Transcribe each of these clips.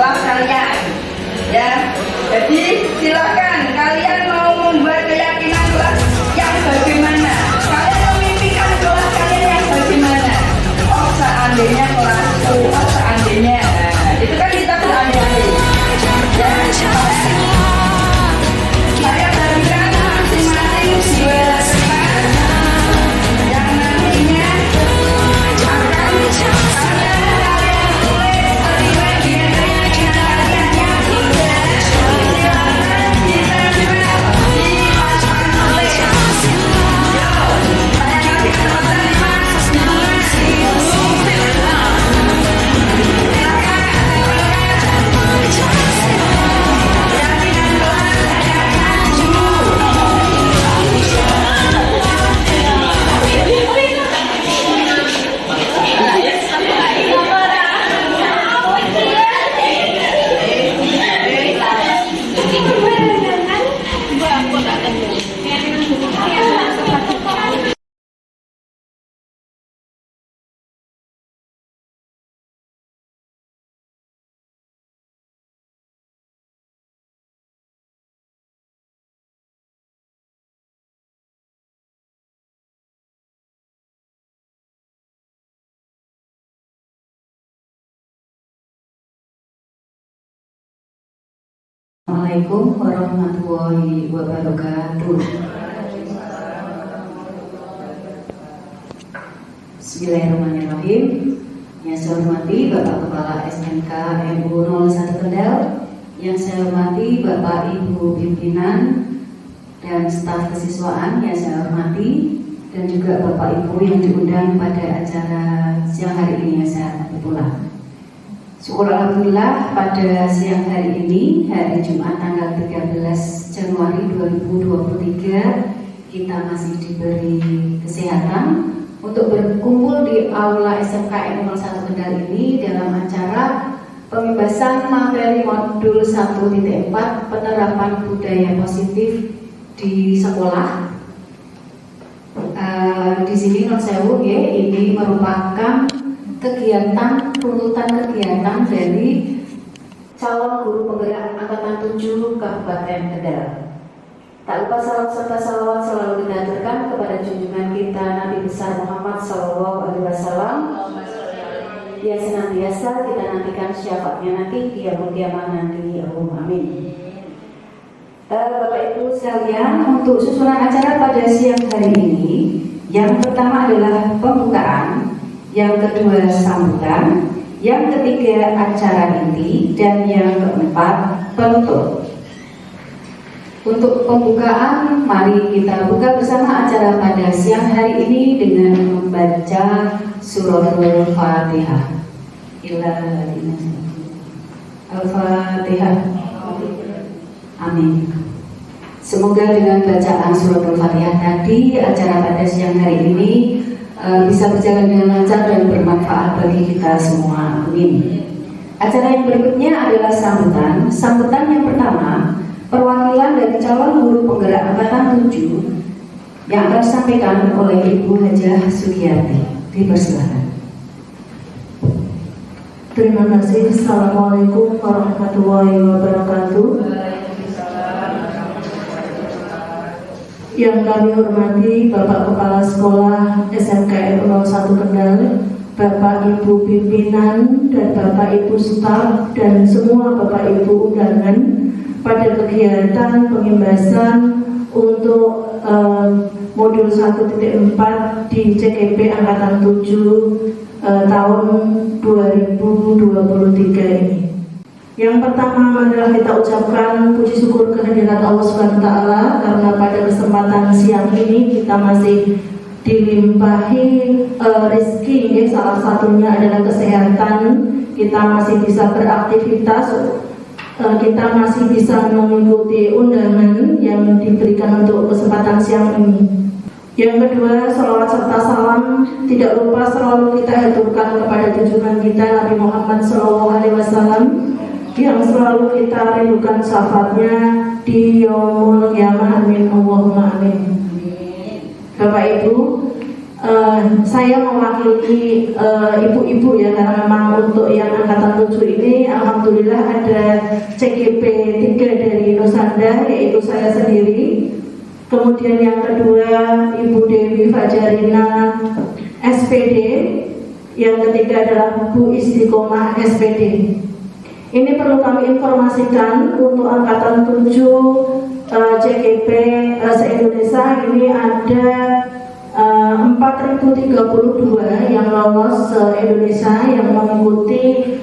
kelas kalian. Ya, jadi silakan kalian mau membuat keyakinan kelas yang bagaimana? Kalian memimpikan kelas kalian yang bagaimana? Oh, seandainya kelasku, oh seandainya. Nah, itu kan kita berandai-andai. Ya, saya berikan masing-masing jiwa yang nantinya akan kalian tulis terima di kalian yang sudah silakan ditempel di papan tulis. Yo, saya kasih kesempatan Assalamualaikum warahmatullahi wabarakatuh. Bismillahirrahmanirrahim. Yang saya hormati Bapak Kepala SMK MU 01 Kendal, yang saya hormati Bapak Ibu pimpinan dan staf kesiswaan yang saya hormati, dan juga Bapak Ibu yang diundang pada acara siang hari ini yang saya hormati pula. Syukur alhamdulillah pada siang hari ini, hari Jumat tanggal 13 Januari 2023, kita masih diberi kesehatan untuk berkumpul di Aula SMK MU 01 Kendal ini dalam acara pembebasan materi modul 1.4 penerapan budaya positif di sekolah. Di sini non sewu ya, ini merupakan kegiatan runtutan kegiatan dari calon guru penggerak angkatan 7 Kabupaten Kendal. Tak lupa salam serta salawat selalu kita aturkan kepada junjungan kita Nabi besar Muhammad SAW yang senantiasa kita nantikan syafaatnya nanti di yaumul kiamah nanti. Allahumma amin. Bapak Ibu sekalian, untuk susunan acara pada siang hari ini, yang pertama adalah pembukaan, yang kedua sambutan, yang ketiga acara inti, dan yang keempat penutup. Untuk pembukaan, mari kita buka bersama acara pada siang hari ini dengan membaca suratul Fatihah. Al-Fatihah. Amin. Semoga dengan bacaan suratul Fatihah tadi, acara pada siang hari ini bisa berjalan dengan lancar dan bermanfaat bagi kita semua. Amin. Acara yang berikutnya adalah sambutan. Sambutan yang pertama, perwakilan dari calon guru penggerak angkatan 7 yang akan disampaikan oleh Ibu Hajah Sugiyati. Dipersilakan. Terima kasih. Assalamualaikum warahmatullahi wabarakatuh. Yang kami hormati Bapak Kepala Sekolah SMK MU 01 Kendal, Bapak Ibu pimpinan dan Bapak Ibu staf dan semua Bapak Ibu undangan pada kegiatan pengimbasan untuk modul 1.4 di CKP Angkatan 7 tahun 2023 ini. Yang pertama adalah kita ucapkan puji syukur kehadirat Allah SWT karena pada kesempatan siang ini kita masih dilimpahi rezeki, ya, salah satunya adalah kesehatan. Kita masih bisa beraktivitas, kita masih bisa mengikuti undangan yang diberikan untuk kesempatan siang ini. Yang kedua, salawat serta salam tidak lupa selalu kita haturkan kepada junjungan kita Nabi Muhammad SAW yang selalu kita rindukan syafaatnya di yaumul kiamah. Amin. Allahumma amin. Bapak Ibu, saya mewakili ibu-ibu ya, karena memang untuk yang angkatan 7 ini alhamdulillah ada CGP 3 dari Nusanda, yaitu saya sendiri. Kemudian yang kedua Ibu Dewi Fajarina SPD, yang ketiga adalah Bu Istiqomah SPD. Ini perlu kami informasikan untuk angkatan 7 CGP se-Indonesia ini ada 4.032 yang lolos se-Indonesia yang mengikuti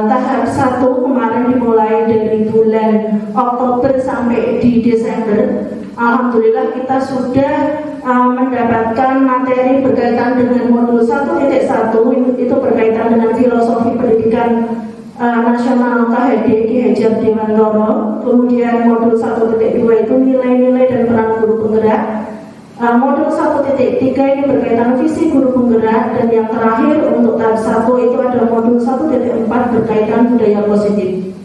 tahap 1 kemarin dimulai dari bulan Oktober sampai di Desember. Alhamdulillah kita sudah mendapatkan materi berkaitan dengan modul 1.1 itu berkaitan dengan filosofi pendidikan nasional KHD Ki Hajar Dewantara. Kemudian modul 1.2 itu nilai-nilai dan peran guru penggerak. Modul 1.3 ini berkaitan visi guru penggerak, dan yang terakhir untuk tahap 1 itu ada modul 1.4 berkaitan budaya positif.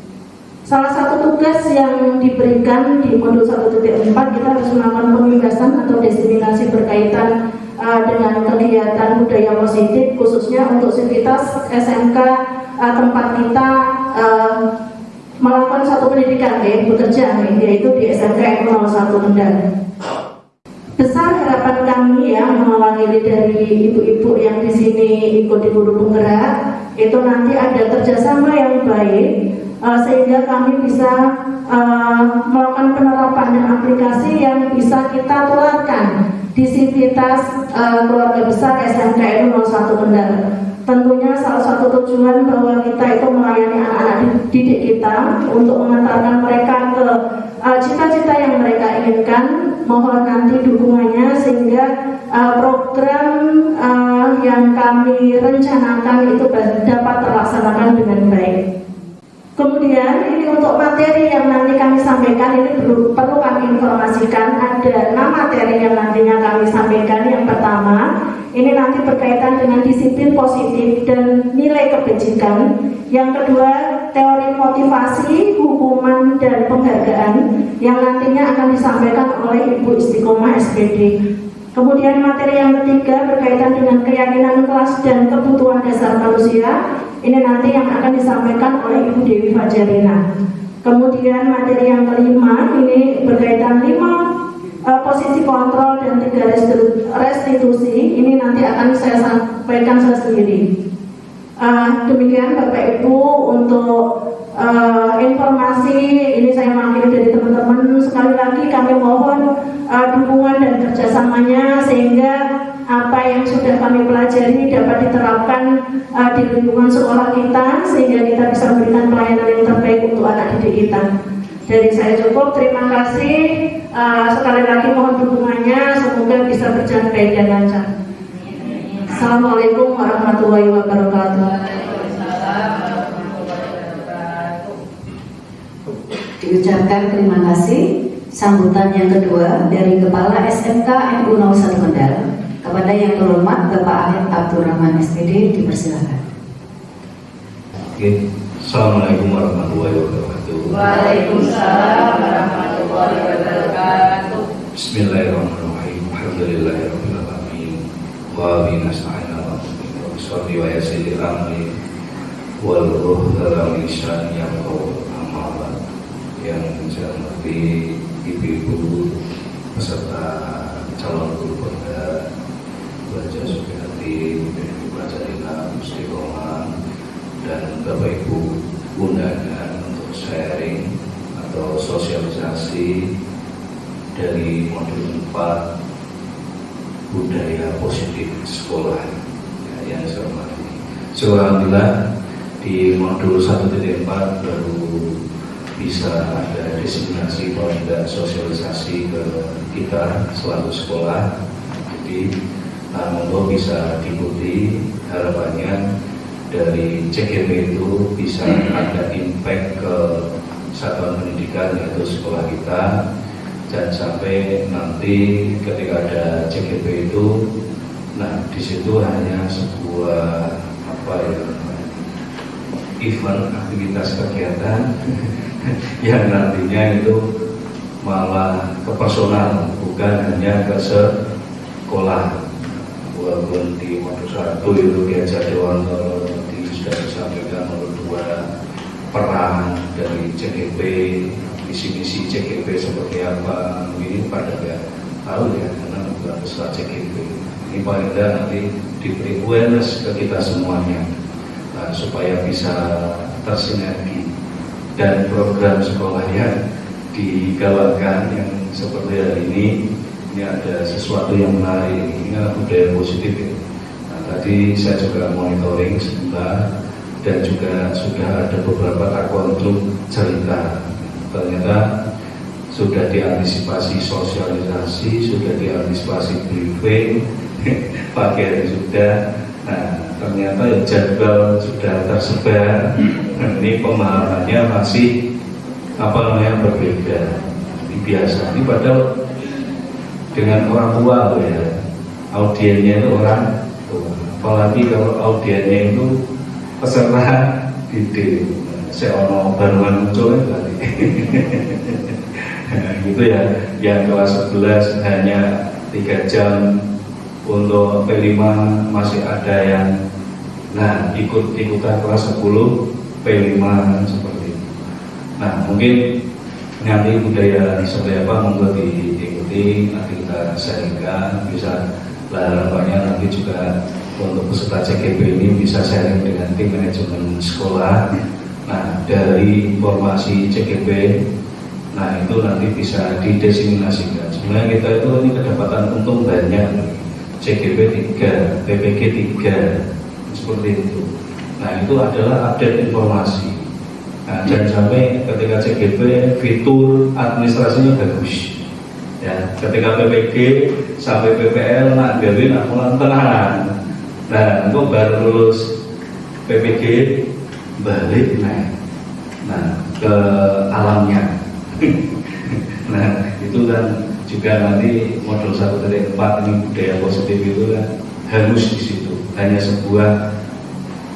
Salah satu tugas yang diberikan di modul 1.4 kita harus melakukan pembebasan atau diseminasi berkaitan dengan kegiatan budaya positif, khususnya untuk sivitas SMK tempat kita melakukan satu pendidikan bekerja yaitu di SMK 01 Kendal. Besar harapan kami ya mewakili dari ibu-ibu yang di sini ikut di guru penggerak, itu nanti ada kerjasama yang baik sehingga kami bisa melakukan penerapan dan aplikasi yang bisa kita tularkan di sivitas keluarga besar SMK 01 Kendal. Tentunya salah satu tujuan bahwa kita itu melayani anak-anak didik kita untuk mengantarkan mereka ke cita-cita yang mereka inginkan. Mohon nanti dukungannya sehingga program yang kami rencanakan itu dapat terlaksanakan dengan baik. Kemudian ini untuk materi yang nanti kami sampaikan ini perlu kami informasikan, ada 6 materi yang nantinya kami sampaikan. Yang pertama ini nanti berkaitan dengan disiplin positif dan nilai kebajikan. Yang kedua teori motivasi, hukuman dan penghargaan yang nantinya akan disampaikan oleh Ibu Istiqomah SPD. Kemudian materi yang ketiga berkaitan dengan keyakinan kelas dan kebutuhan dasar manusia. Ini nanti yang akan disampaikan oleh Ibu Dewi Fajarina. Kemudian materi yang kelima ini berkaitan 5 posisi kontrol dan 3 restitusi. Ini nanti akan saya sampaikan saya sendiri. Demikian Bapak Ibu untuk informasi ini saya mewakili dari teman-teman. Sekali lagi kami mohon dukungan dan kerjasamanya sehingga apa yang sudah kami pelajari dapat diterapkan di lingkungan sekolah kita sehingga kita bisa memberikan pelayanan yang terbaik untuk anak didik kita. Dari saya cukup, terima kasih. Sekali lagi mohon dukungannya, semoga bisa berjalan baik dan lancar. Assalamualaikum warahmatullahi wabarakatuh. Diucapkan terima kasih. Sambutan yang kedua dari Kepala SMK MU 01 Kendal kepada yang terhormat Bapak Ahmad Abdurrahman SPD, dipersilakan. Oke. Assalamualaikum warahmatullahi wabarakatuh. Waalaikumsalam warahmatullahi wabarakatuh. Bismillahirrahmanirrahim. Alhamdulillahirabbil alamin. Wa bihi nasta'in ala sholli wa yassir amri wal ruhul lisani yafqahu qawli. Yang saya hormati ibu-ibu peserta calon guru penggerak belajar Sukiyati, Ibu Fajarina, Istiqomah, dan Bapak Ibu undangan untuk sharing atau sosialisasi dari modul 4 budaya positif sekolah yang saya hormati. Alhamdulillah di modul 1.4 baru bisa ada diseminasi dan sosialisasi ke kita selaku sekolah. Jadi monggo bisa diikuti, harapannya dari CGP itu bisa ada impact ke satuan pendidikan yaitu sekolah kita. Jangan sampai nanti ketika ada CGP itu, nah di situ hanya sebuah event aktivitas kegiatan yang nantinya itu malah ke personal, bukan hanya ke sekolah walaupun di modul 1 itu diajar Dewan nanti sudah disampaikan modul 2 peran dari CGP, misi-misi CGP seperti apa, ini pada nggak tahu ya, karena bukan peserta CGP. Ini paling tidak nanti diberi awareness ke kita semuanya, supaya bisa tersinergi dan program sekolah yang digalakkan yang seperti hari ini ada sesuatu yang menarik, ini adalah budaya positif ya. Nah, tadi saya juga monitoring sebentar dan juga sudah ada beberapa takontruk cerita, ternyata sudah diantisipasi sosialisasi, sudah diantisipasi briefing, pakaian sudah, nah ternyata jadwal sudah tersebar, ini pemahamannya masih berbeda. Ini biasa, ini padahal dengan orang tua ya, audiennya itu orang tua, apalagi kalau audiennya itu peserta didik, seono baruan muncul berarti. Gitu ya, yang kelas 11 hanya 3 jam, untuk P5 masih ada yang ikut-ikutan kelas 10 P5 seperti itu. Nah mungkin nanti budaya seperti apa monggo diikuti, nanti kita sharingkan, bisa harapannya nanti juga untuk peserta CGP ini bisa sharing dengan tim manajemen sekolah. Nah dari informasi CGP, nah itu nanti bisa didesimulasikan. Sebenarnya kita itu ini kedapatan untung banyak, CGP 3, PPG 3, seperti itu. Nah itu adalah update informasi. Nah, jangan sampai ketika CGP fitur administrasinya bagus, ya. Ketika PPG sampai PPL nak gawe nak mulang tenanan. Nah, itu baru lulus PPG balik nah ke alamnya. Nah, itu kan juga nanti modul 1.4 ini budaya positif itu kan harus di situ. Hanya sebuah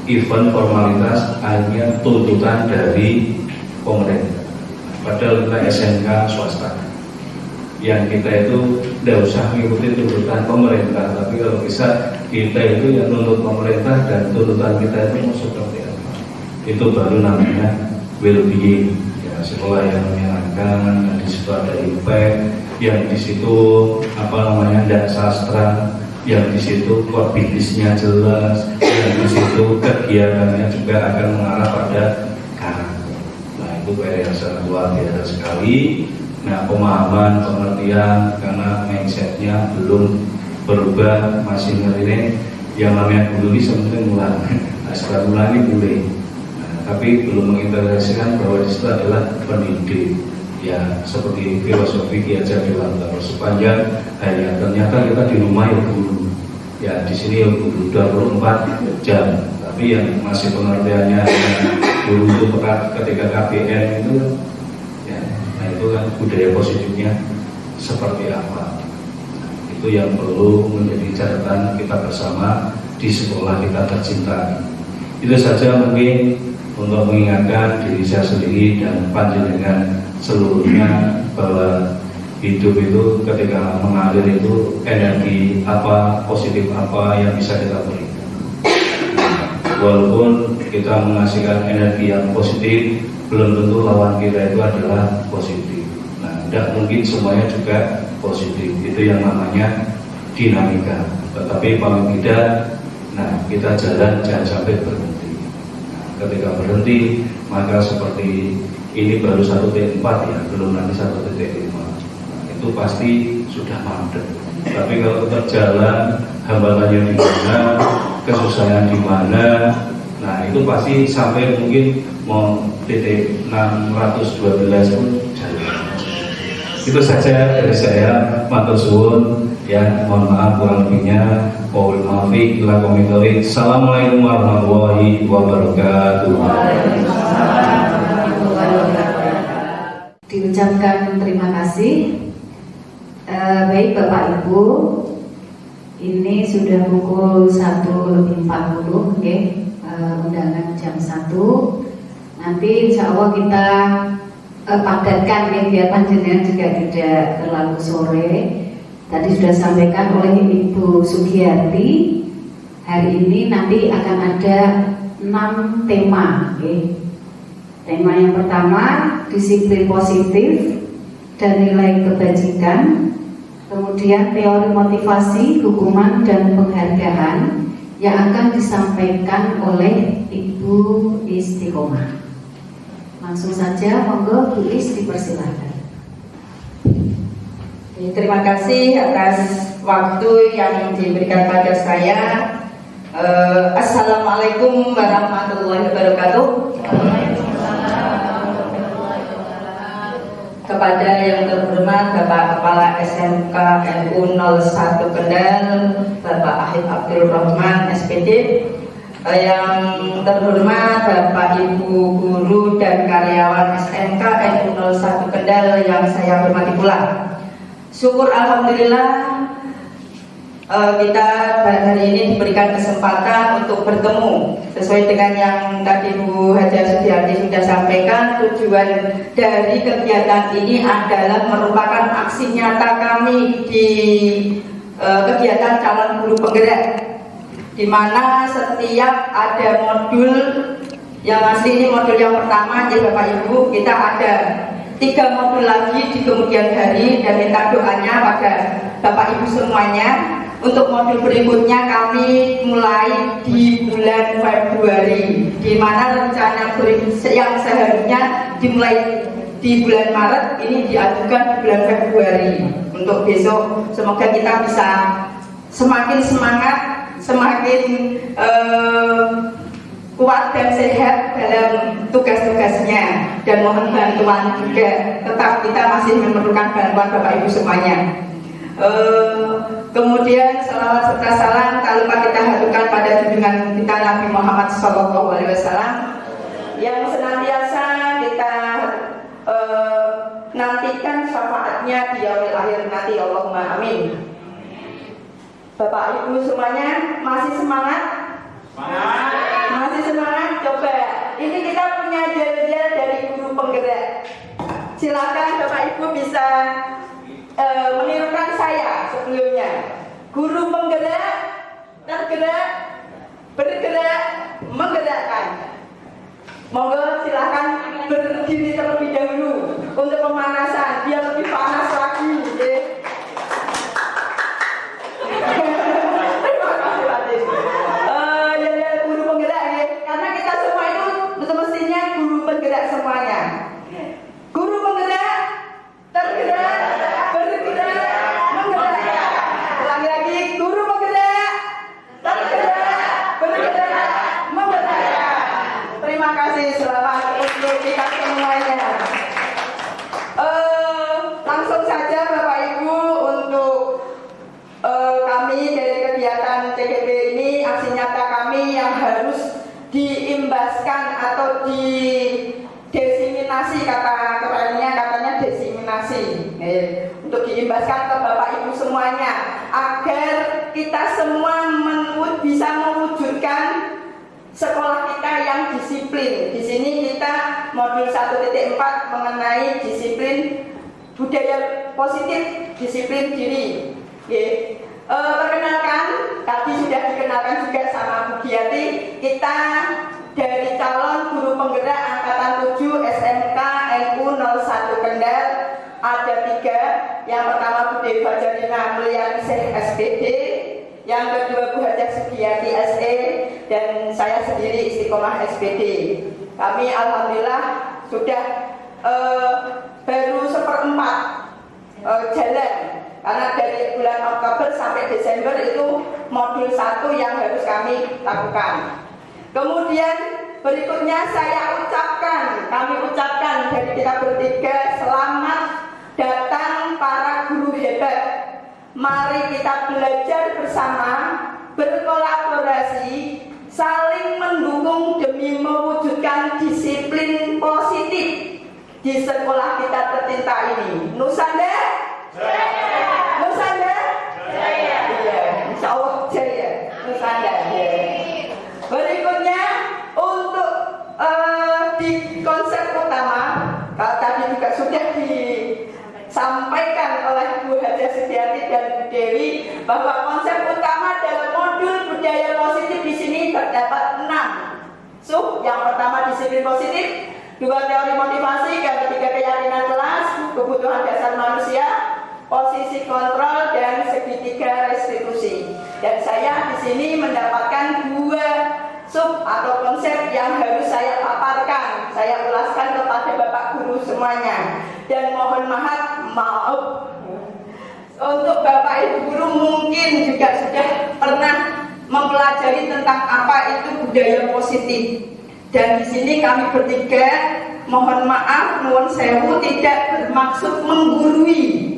event formalitas, hanya tuntutan dari pemerintah. Padahal kita SMK swasta, yang kita itu tidak usah mengikuti tuntutan pemerintah, tapi kalau bisa kita itu yang nuntut pemerintah dan tuntutan kita itu mau seperti apa. Itu baru namanya well-being, ya, sekolah yang menyenangkan, yang di situ ada impact, yang di situ tidak sastra, yang di situ core bisnisnya jelas, yang di situ kegiatannya juga akan mengarah pada karakter. Nah itu PR yang sangat luar biasa sekali. Nah pemahaman, pengertian, karena mindsetnya belum berubah, masih ini yang namanya guru ini sebenarnya mulai, setelah mulai ini boleh, tapi belum mengintegrasikan bahwa di situ adalah pendidik. Ya seperti filosofi diajar di lantar sepanjang hari, ternyata kita di rumah ya guru, ya di sini ya guru 24 jam, tapi yang masih pengertiannya guru itu ketika KBN itu ya, nah itu kan budaya positifnya seperti apa. Itu yang perlu menjadi catatan kita bersama di sekolah kita tercinta. Itu saja mungkin untuk mengingatkan diri saya sendiri dan panjenengan seluruhnya bahwa hidup itu ketika mengalir itu energi apa, positif apa yang bisa kita berikan. Walaupun kita menghasilkan energi yang positif, belum tentu lawan kita itu adalah positif. Nah, tidak mungkin semuanya juga positif. Itu yang namanya dinamika. Tetapi paling tidak, nah kita jalan jangan sampai berhenti. Nah, ketika berhenti, maka seperti ini baru 1.4 ya, belum nanti 1.5. Nah, itu pasti sudah mandek. Tapi kalau tetap jalan, hambatannya di mana, kesusahan di mana, nah itu pasti sampai mungkin mau titik 612 pun jalan. Itu saja dari saya, matur suwun, ya mohon maaf kurang lebihnya. Wal maafi ila komitori. Assalamualaikum warahmatullahi wabarakatuh. Diucapkan terima kasih. Baik Bapak Ibu, ini sudah pukul 1:40, okay? Undangan jam 1. Nanti insya Allah kita padatkan ya, biar panjenengan juga tidak terlalu sore. tadi sudah disampaikan oleh Ibu Sugiyarti, hari ini nanti akan ada 6 tema. Tema yang pertama, disiplin positif dan nilai kebajikan. Kemudian teori motivasi, hukuman dan penghargaan yang akan disampaikan oleh Ibu Istiqomah. Langsung saja, monggo Bu Is dipersilakan. Terima kasih atas waktu yang diberikan pada saya. Assalamualaikum warahmatullahi wabarakatuh. Kepada yang terhormat Bapak Kepala SMK NU 01 Kendal, Bapak Ahid Abdul Rahman SPD, yang terhormat Bapak Ibu guru dan karyawan SMK NU 01 Kendal yang saya hormati pula. Syukur alhamdulillah kita hari ini diberikan kesempatan untuk bertemu sesuai dengan yang tadi Bu Haja Sudiarti sudah sampaikan. Tujuan dari kegiatan ini adalah merupakan aksi nyata kami di kegiatan calon guru penggerak, di mana setiap ada modul yang asli, ini modul yang pertama ya Bapak Ibu, kita ada 3 modul lagi di kemudian hari, dan minta doanya pada Bapak Ibu semuanya. Untuk modul berikutnya kami mulai di bulan Februari, di mana rencana yang seharusnya dimulai di bulan Maret ini diajukan di bulan Februari. Untuk besok semoga kita bisa semakin semangat, semakin kuat dan sehat dalam tugas-tugasnya, dan mohon bantuan juga, tetap kita masih memerlukan bantuan Bapak Ibu semuanya. Kemudian salawat serta salam tak lupa kita haturkan pada junjungan kita Nabi Muhammad SAW yang senantiasa kita nantikan syafaatnya di yaumil akhir nanti. Allahumma amin. Bapak Ibu semuanya masih semangat? Masih semangat? Coba, ini kita punya jadwal dari guru penggerak. Silakan Bapak Ibu bisa menirukan saya sebelumnya. Guru penggerak, tergerak, bergerak, menggerakkan. Monggo silakan berdiri terlebih dahulu untuk pemanasan biar lebih panas lagi. Terima kasih Raden. Ya guru penggerak ya, karena kita semua itu mestinya guru penggerak semuanya. Guru penggerak, tergerak, bergerak, menggerak. Ulangi lagi, guru penggerak, tergerak, bergerak, menggerak. Terima kasih, selamat untuk kita semuanya. Langsung saja Bapak Ibu, untuk kami dari kegiatan CGP ini, aksi nyata kami yang harus diimbaskan atau didesiminasi, kata kerennya katanya desiminasi, untuk diimbaskan ke Bapak Ibu semuanya agar kita semua bisa mewujudkan sekolah kita yang disiplin. Di sini kita modul 1.4 mengenai disiplin budaya positif, disiplin diri. Perkenalkan, tadi sudah dikenalkan juga sama Bu Giyati, kita dari calon guru penggerak angkatan 7 SMK NU 01 Kendal ada 3. Yang pertama Bu Dewi Fajarina Mulyaningsih SPD, yang kedua Bu Haja Sugiyarti SE, dan saya sendiri Istiqomah SPD. Kami alhamdulillah sudah baru 1/4 jalan, karena dari bulan Oktober sampai Desember itu modul 1 yang harus kami lakukan. Kemudian berikutnya kami ucapkan dari kita bertiga, selamat datang para guru hebat. Mari kita belajar bersama, berkolaborasi, saling mendukung demi mewujudkan disiplin positif di sekolah kita tercinta ini. Nusanda? Jaya. Nusanda? Jaya. Iya, insya Allah jaya. Nusanda. Ya. Berikutnya untuk di konsep utama, tadi juga sudah disampaikan oleh Bu Haja Sugiyarti dan Dewi bahwa konsep utama dalam modul budaya positif di sini terdapat 6. Yang pertama disiplin positif, 2 teori motivasi, yang ketiga keyakinan kelas, kebutuhan dasar manusia, posisi kontrol, dan segitiga restitusi. Dan saya di sini mendapatkan 2 atau konsep yang harus saya paparkan, saya ulaskan kepada Bapak Guru semuanya. Dan mohon maaf untuk Bapak Ibu Guru mungkin juga sudah pernah mempelajari tentang apa itu budaya positif. Dan di sini kami bertiga mohon maaf, nuwun sewu, tidak bermaksud menggurui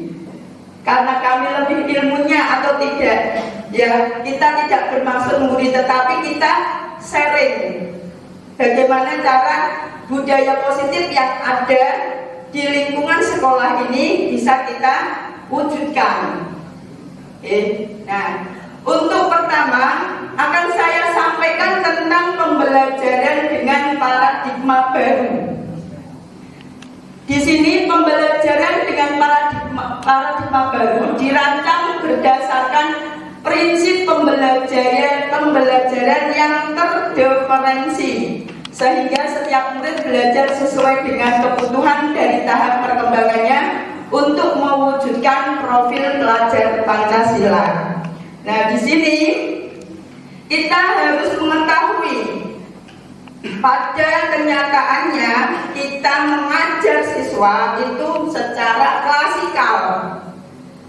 karena kami lebih ilmunya atau tidak. Ya, kita tidak bermaksud menggurui, tetapi kita sharing bagaimana cara budaya positif yang ada di lingkungan sekolah ini bisa kita wujudkan. Nah, untuk pertama akan saya sampaikan tentang pembelajaran dengan paradigma baru. Di sini pembelajaran dengan paradigma baru dirancang berdasarkan prinsip pembelajaran yang terdiferensi, sehingga setiap murid belajar sesuai dengan kebutuhan dari tahap perkembangannya untuk mewujudkan profil pelajar Pancasila. Nah, di sini kita harus mengetahui pada kenyataannya kita mengajar siswa itu secara klasikal,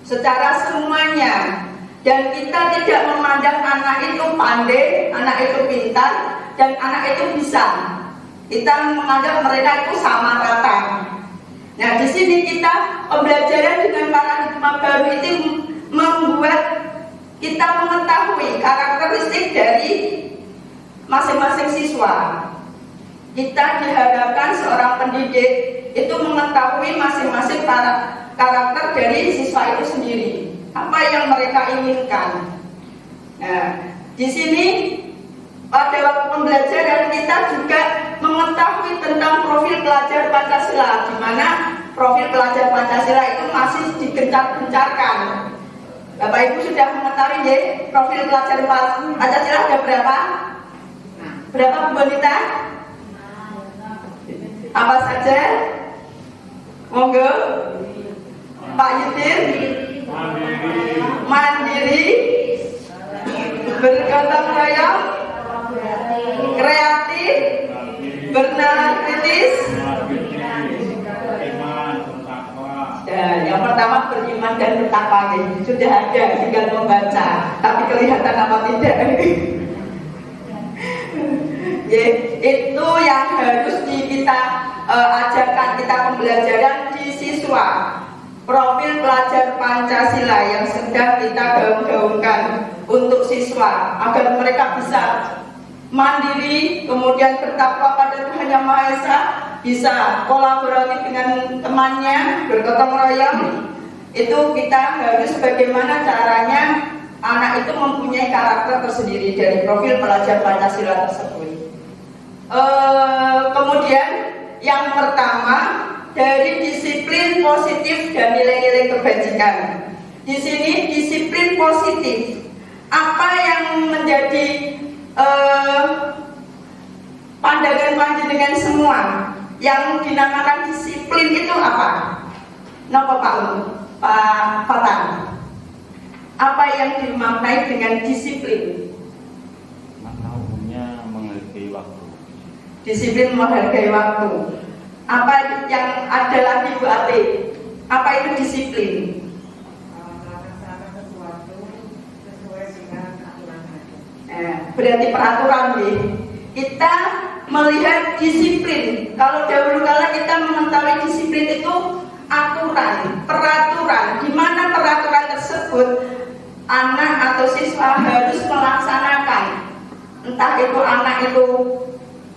secara semuanya, dan kita tidak memandang anak itu pandai, anak itu pintar, dan anak itu bisa. Kita menganggap mereka itu sama rata. Nah, di sini kita pembelajaran dengan paradigma baru itu membuat kita mengetahui karakteristik dari masing-masing siswa. Kita diharapkan seorang pendidik itu mengetahui masing-masing karakter dari siswa itu sendiri, apa yang mereka inginkan. Nah, di sini pada waktu pembelajaran kita juga mengetahui tentang profil pelajar Pancasila, di mana profil pelajar Pancasila itu masih digencar-gencarkan. Bapak Ibu sudah mengetahui ya, profil pelajar Pancasila ada berapa? Berapa Bu Bonita? Apa saja? Monggo. Pak Yudin. Mandiri, bergotong royong, kreatif, bernalar kritis. Dan yang pertama beriman dan bertakwa, sudah ada, tinggal membaca, tapi kelihatan apa tidak. Ya, itu yang harus kita ajarkan, kita pembelajaran di siswa. Profil pelajar Pancasila yang sedang kita gaung-gaungkan untuk siswa agar mereka bisa mandiri, kemudian bertakwa pada Tuhan Yang Maha Esa, bisa kolaboratif dengan temannya, bergotong royong. Itu kita harus bagaimana caranya anak itu mempunyai karakter tersendiri dari profil pelajar Pancasila tersebut. Kemudian yang pertama dari disiplin positif dan nilai-nilai kebajikan. Di sini disiplin positif, apa yang menjadi pandangan panjenengan semua yang dinamakan disiplin itu apa? Napa Pak Fatan? Apa yang dimaknai dengan disiplin? Makna umumnya menghargai waktu. Disiplin menghargai waktu. Apa yang ada lagi Bu Ati? Apa itu disiplin? Melaksanakan sesuatu sesuai dengan aturan. Berarti peraturan nih. Kita melihat disiplin. Kalau dahulu kala kita mengetahui disiplin itu aturan, peraturan. Di mana peraturan tersebut anak atau siswa harus melaksanakan. Entah itu anak itu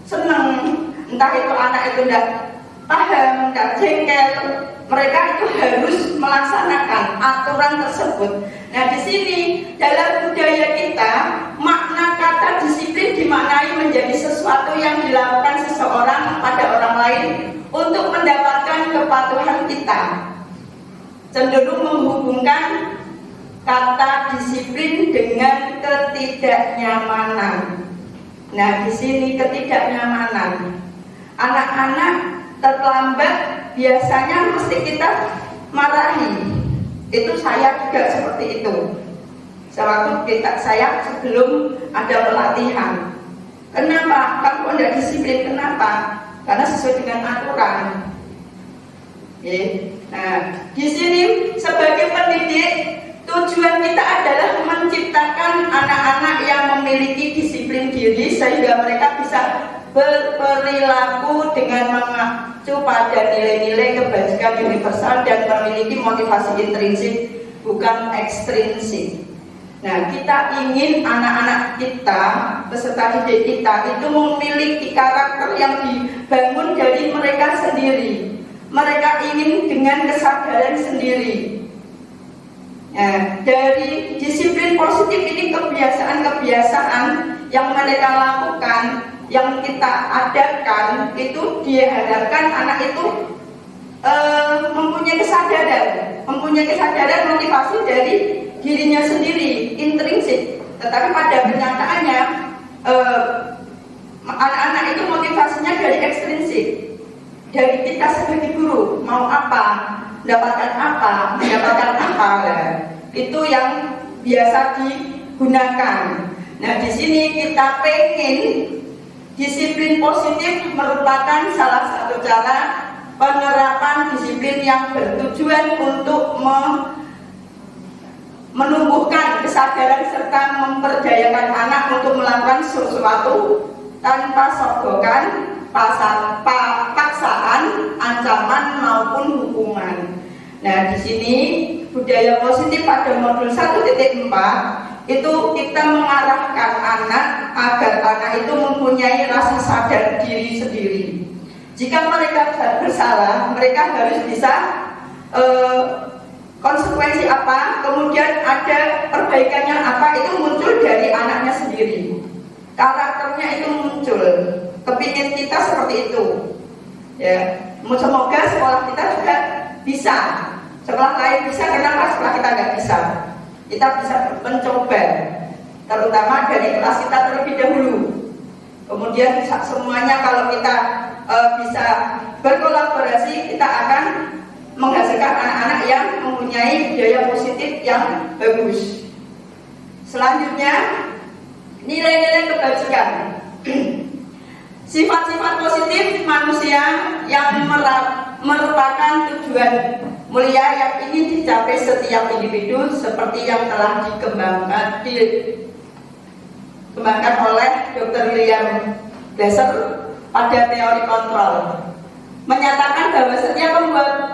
senang, entah itu anak itu tidak paham, tidak jengkel, mereka itu harus melaksanakan aturan tersebut. Nah, di sini dalam budaya kita makna kata disiplin dimaknai menjadi sesuatu yang dilakukan seseorang pada orang lain untuk mendapatkan kepatuhan kita. Cenderung menghubungkan kata disiplin dengan ketidaknyamanan. Nah, di sini ketidaknyamanan. Anak-anak terlambat biasanya mesti kita marahi. Itu saya juga seperti itu. Sewaktu saya sebelum ada pelatihan. Kenapa? Kamu tidak disiplin. Kenapa? Karena sesuai dengan aturan. Nah, di sini sebagai pendidik, tujuan kita adalah menciptakan anak-anak yang memiliki disiplin diri sehingga mereka bisa berperilaku dengan mengacu pada nilai-nilai kebajikan universal dan memiliki motivasi intrinsik bukan ekstrinsik. Nah, kita ingin anak-anak kita, peserta didik kita itu memiliki karakter yang dibangun dari mereka sendiri. Mereka ingin dengan kesadaran sendiri. Nah, dari disiplin positif ini kebiasaan-kebiasaan yang mereka lakukan, yang kita adakan, itu diharapkan anak itu mempunyai kesadaran motivasi dari dirinya sendiri, intrinsik. Tetapi pada kenyataannya anak-anak itu motivasinya dari ekstrinsik, dari kita sebagai guru mau apa, mendapatkan apa. Itu yang biasa digunakan. Nah, di sini kita pengen disiplin positif merupakan salah satu cara penerapan disiplin yang bertujuan untuk menumbuhkan kesadaran serta memperdayakan anak untuk melakukan sesuatu tanpa sogokan, paksaan, ancaman maupun hukuman. Nah, di sini budaya positif pada modul 1.4 itu kita mengarahkan anak agar anak itu mempunyai rasa sadar diri sendiri. Jika mereka bersalah, mereka harus bisa konsekuensi apa, kemudian ada perbaikannya apa, itu muncul dari anaknya sendiri. Karakternya itu muncul. Kepingin kita seperti itu. Ya, semoga sekolah kita juga bisa. Sekolah lain bisa, kenapa sekolah kita nggak bisa? Kita bisa mencoba, terutama dari kelas kita terlebih dahulu. Kemudian semuanya kalau kita bisa berkolaborasi, kita akan menghasilkan anak-anak yang mempunyai budaya positif yang bagus. Selanjutnya, nilai-nilai kebajikan. Sifat-sifat positif manusia yang merupakan tujuan mulia yang ingin dicapai setiap individu seperti yang telah dikembangkan oleh Dr. William Glasser pada teori kontrol, menyatakan bahwa setiap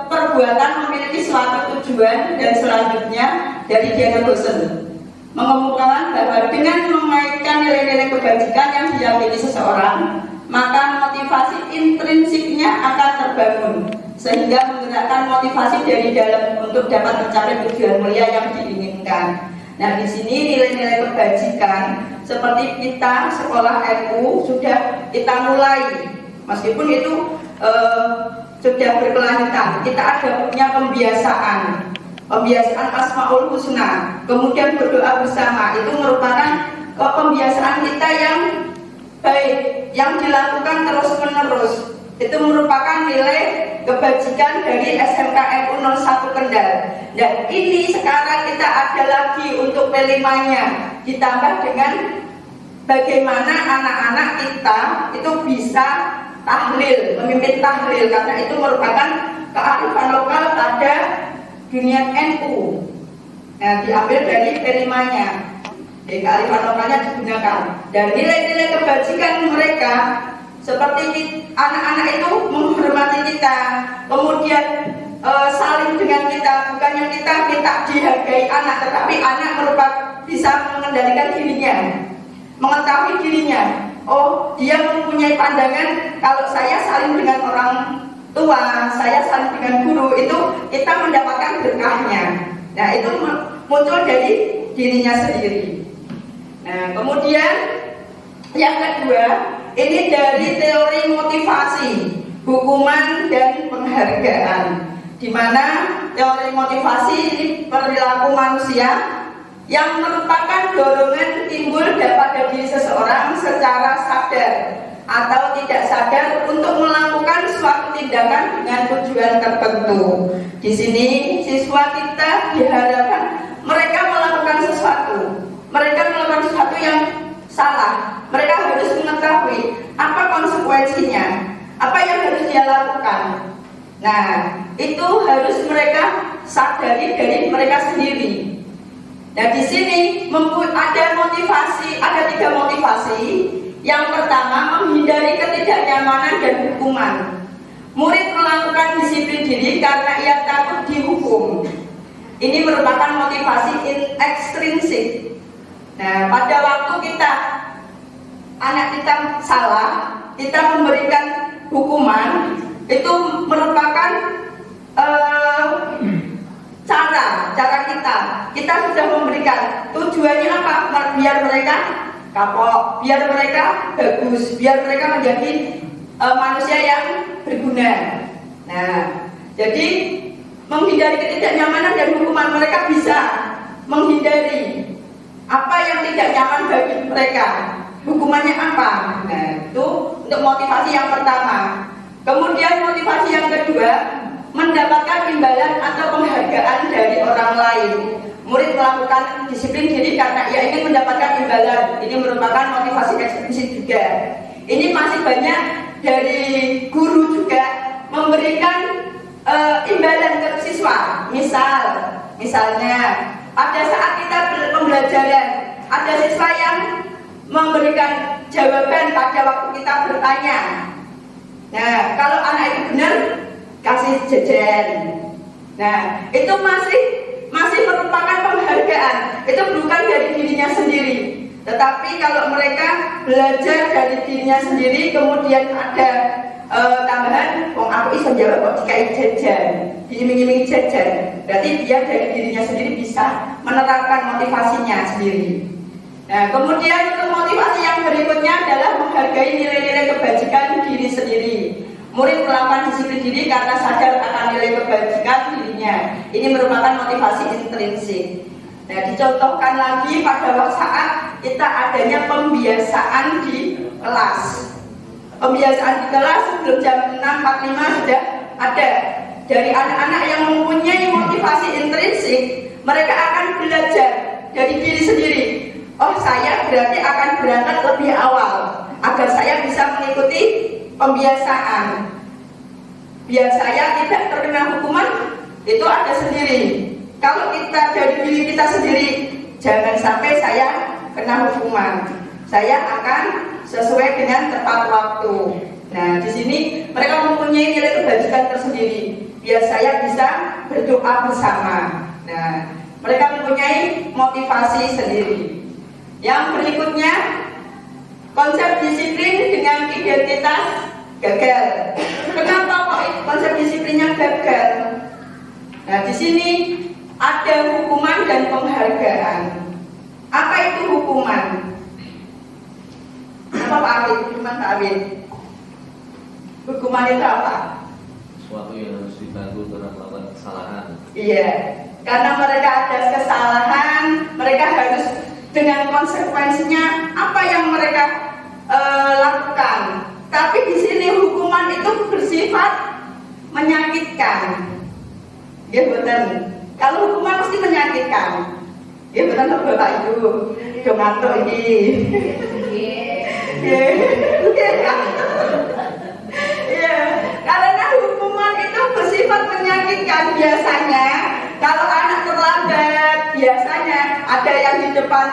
perbuatan memiliki suatu tujuan dan selanjutnya dari Diana Dawson mengemukakan bahwa dengan mengaitkan nilai-nilai kebajikan yang diyakini seseorang, maka motivasi intrinsiknya akan terbangun sehingga menggerakkan motivasi dari dalam untuk dapat mencapai tujuan mulia yang diinginkan. Nah, di sini nilai-nilai kebajikan seperti kita sekolah NU sudah kita mulai, meskipun itu sudah berkelanjutan. Kita ada punya pembiasaan Asmaul Husna, kemudian berdoa bersama. Itu merupakan pembiasaan kita yang baik, yang dilakukan terus-menerus. Itu merupakan nilai kebajikan dari SMK NU 01 Kendal. Dan ini sekarang kita ada lagi untuk P5-nya, ditambah dengan bagaimana anak-anak kita itu bisa tahlil, memimpin tahlil, karena itu merupakan kearifan lokal pada dunia NU. Nah, diambil dari P5-nya. Kearifan lokalnya digunakan. Dan nilai-nilai kebajikan mereka seperti anak-anak itu menghormati kita, kemudian saling dengan kita, bukannya kita minta dihargai anak, tetapi anak bisa mengendalikan dirinya, mengetahui dirinya. Oh, dia mempunyai pandangan kalau saya saling dengan orang tua, saya saling dengan guru, itu kita mendapatkan berkahnya. Nah, itu muncul dari dirinya sendiri. Nah, kemudian yang kedua, ini dari teori motivasi, hukuman dan penghargaan, di mana teori motivasi ini perilaku manusia yang merupakan dorongan timbul pada diri seseorang secara sadar atau tidak sadar untuk melakukan suatu tindakan dengan tujuan tertentu. Di sini siswa kita diharapkan mereka melakukan sesuatu yang salah. Mereka harus mengetahui apa konsekuensinya, apa yang harus dia lakukan. Nah, itu harus mereka sadari dari mereka sendiri. Nah, di sini ada 3 motivasi. Yang pertama, menghindari ketidaknyamanan dan hukuman. Murid melakukan disiplin diri karena ia takut dihukum. Ini merupakan motivasi ekstrinsik. Nah, pada waktu anak kita salah, kita memberikan hukuman, itu merupakan cara kita sudah memberikan. Tujuannya apa? Biar mereka kapok, biar mereka bagus, biar mereka menjadi manusia yang berguna. Nah, jadi menghindari ketidaknyamanan dan hukuman, mereka bisa menghindari apa yang tidak nyaman bagi mereka. Hukumannya apa? Nah, itu untuk motivasi yang pertama. Kemudian motivasi yang kedua, mendapatkan imbalan atau penghargaan dari orang lain. Murid melakukan disiplin diri karena ia ingin mendapatkan imbalan. Ini merupakan motivasi ekstrinsik juga. Ini masih banyak dari guru juga memberikan imbalan ke siswa. Misalnya pada saat kita pembelajaran, ada siswa yang memberikan jawaban pada waktu kita bertanya. Nah, kalau anak itu benar, kasih jajan. Nah, itu masih merupakan penghargaan. Itu bukan dari dirinya sendiri. Tetapi kalau mereka belajar dari dirinya sendiri, kemudian ada tambahan, aku iso jawab kok dikai jajan, diiming-imingi jajan, berarti dia dari dirinya sendiri bisa menerapkan motivasinya sendiri. Nah, kemudian untuk motivasi yang berikutnya adalah menghargai nilai-nilai kebajikan diri sendiri. Murid melakukan disiplin diri karena sadar akan nilai kebajikan dirinya. Ini merupakan motivasi intrinsik. Nah, dicontohkan lagi pada saat kita adanya pembiasaan di kelas. Pembiasaan di kelas sebelum jam 6.45 sudah ada. Dari anak-anak yang mempunyai motivasi intrinsik, mereka akan belajar dari diri sendiri. Oh, saya berarti akan berangkat lebih awal agar saya bisa mengikuti pembiasaan. Biar saya tidak terkena hukuman, itu ada sendiri. Kalau kita dari diri kita sendiri, jangan sampai saya kena hukuman. Saya akan sesuai dengan tepat waktu. Nah, di sini mereka mempunyai nilai kebajikan tersendiri. Biar saya bisa berdoa bersama. Nah, mereka mempunyai motivasi sendiri. Yang berikutnya, konsep disiplin dengan identitas gagal. Kenapa kok konsep disiplinnya gagal? Nah, di sini ada hukuman dan penghargaan. Apa itu hukuman? Apa Pak Abid? Hukuman Pak Abid? Hukuman itu apa? Sesuatu yang harus ditanggung karena melakukan kesalahan. Iya, karena mereka ada kesalahan, mereka harus dengan konsekuensinya apa yang mereka lakukan. Tapi di sini hukuman itu bersifat menyakitkan. Ya betul. Kalau hukuman mesti menyakitkan. Ya betul Bapak Ibu. Ngantuk ini. Ya, karena hukuman itu bersifat menyakitkan biasanya. Kalau anak terlambat, biasanya ada yang di depan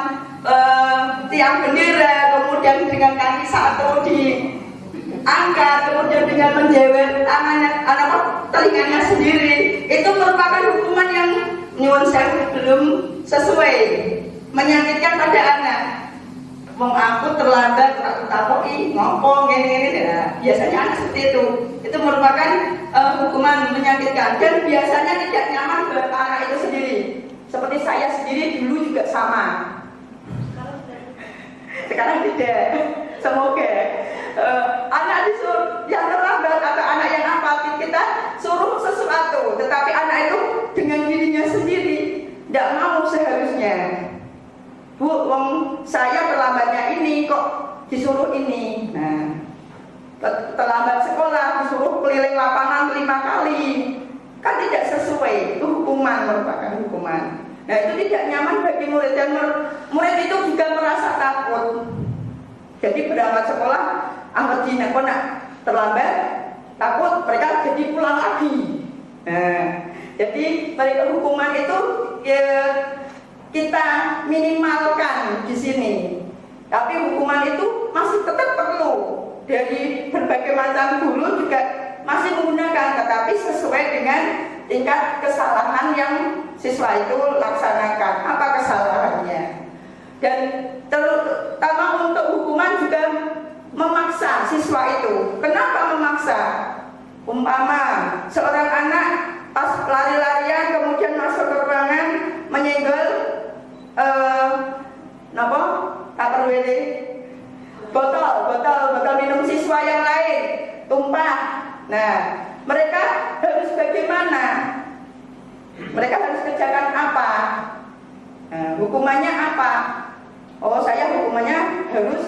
tiang bendera, kemudian dengan kaki satu diangkat, kemudian dengan menjewer tangannya, telinganya sendiri. Itu merupakan hukuman yang nyuwun sewu belum sesuai, menyakitkan pada anak. Wong aku terlambat, aku takoki ngopo ngene-ngene. Nah, biasanya anak seperti itu. Itu merupakan hukuman menyakitkan dan biasanya tidak nyaman buat anak itu sendiri. Seperti saya sendiri dulu juga sama. Sekarang tidak. Semoga anak disuruh yang terlambat atau anak yang apatis, kita suruh sesuatu, tetapi anak itu dengan dirinya sendiri tidak mau seharusnya. Bu, saya terlambatnya ini kok disuruh ini. Nah, terlambat sekolah disuruh keliling lapangan 5 kali, kan tidak sesuai. Itu hukuman, merupakan hukuman. Nah, itu tidak nyaman bagi murid, dan murid itu juga merasa takut. Jadi berangkat sekolah, Ahmad Dina kok nak terlambat, takut mereka jadi pulang lagi. Nah, jadi mereka hukuman itu ya, kita minimalkan di sini. Tapi hukuman itu masih tetap perlu. Dari berbagai macam guru juga masih menggunakan, tetapi sesuai dengan tingkat kesalahan yang siswa itu laksanakan. Apa kesalahannya? Dan terutama untuk hukuman juga memaksa siswa itu. Kenapa memaksa? Umpama seorang anak pas lari-larian kemudian masuk ke ruangan menyenggol botol minum siswa yang lain tumpah. Nah, mereka harus bagaimana? Mereka harus kerjakan apa? Nah, hukumannya apa? Oh, saya hukumannya harus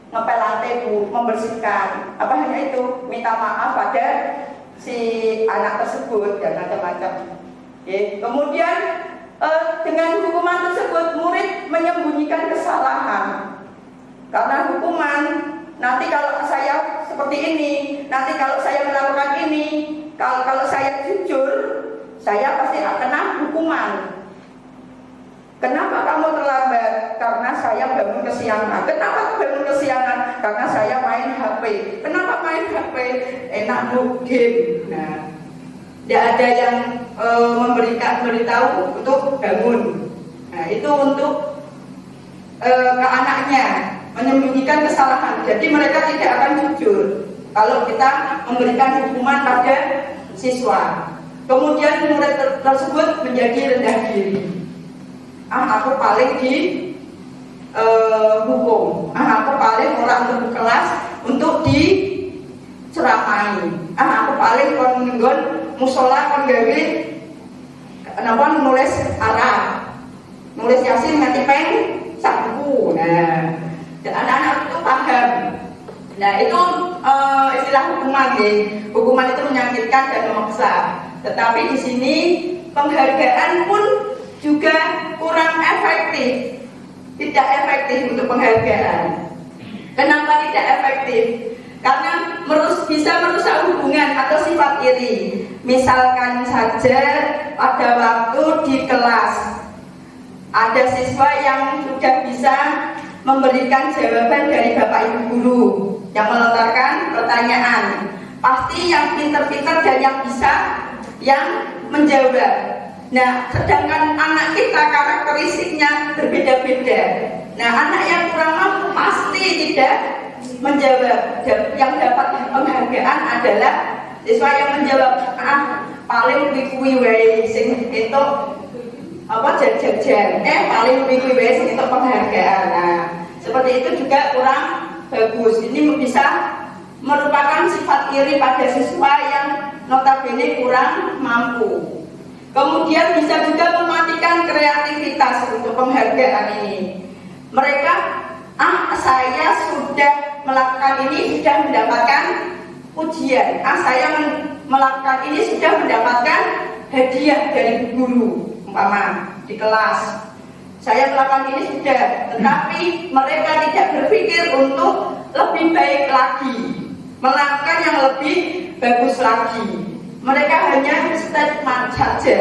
ngepel lantai, Bu, membersihkan. Apa hanya itu? Minta maaf pada si anak tersebut dan macam-macam. Oke. Kemudian dengan hukuman tersebut murid menyembunyikan kesalahan. Karena hukuman, nanti kalau saya seperti ini, nanti kalau saya melakukan ini, kalau saya jujur, saya pasti akan kena hukuman. Kenapa kamu terlambat? Karena saya bangun kesiangan. Kenapa bangun kesiangan? Karena saya main HP. Kenapa main HP? Enak game. Nah, tidak ada yang memberitahu untuk bangun. Nah, itu untuk ke anaknya, menyembunyikan kesalahan. Jadi mereka tidak akan jujur kalau kita memberikan hukuman pada siswa. Kemudian murid tersebut menjadi rendah diri. Aku paling di hukum. Aku paling orang untuk kelas untuk diceramai. Aku paling kon nggon musola kon gawe napa nulis Arab. Nulis Yasin nganti peng sak buku. Nah, dan anak-anak itu paham. Nah, itu istilah hukuman ya. Hukuman itu menyakitkan dan memaksa. Tetapi di sini penghargaan pun juga kurang efektif. Tidak efektif untuk penghargaan. Kenapa tidak efektif? Karena bisa merusak hubungan atau sifat iri. Misalkan saja pada waktu di kelas ada siswa yang sudah bisa memberikan jawaban dari Bapak Ibu guru yang melontarkan pertanyaan. Pasti yang pinter-pinter dan yang bisa yang menjawab. Nah, sedangkan anak kita karakteristiknya berbeda-beda. Nah, anak yang kurang mampu pasti tidak menjawab. Yang dapat penghargaan adalah siswa yang menjawab paling kuwi wae sing entuk apa jajan. Paling kuwi wae sing entuk penghargaan. Nah, seperti itu juga kurang bagus. Ini bisa merupakan sifat iri pada siswa yang notabene kurang mampu. Kemudian bisa juga mematikan kreativitas untuk penghargaan ini. Mereka, saya sudah melakukan ini, sudah mendapatkan ujian. Saya melakukan ini, sudah mendapatkan hadiah dari guru, umpama di kelas. Saya melakukan ini sudah, tetapi mereka tidak berpikir untuk lebih baik lagi, melakukan yang lebih bagus lagi. Mereka hanya statement saja.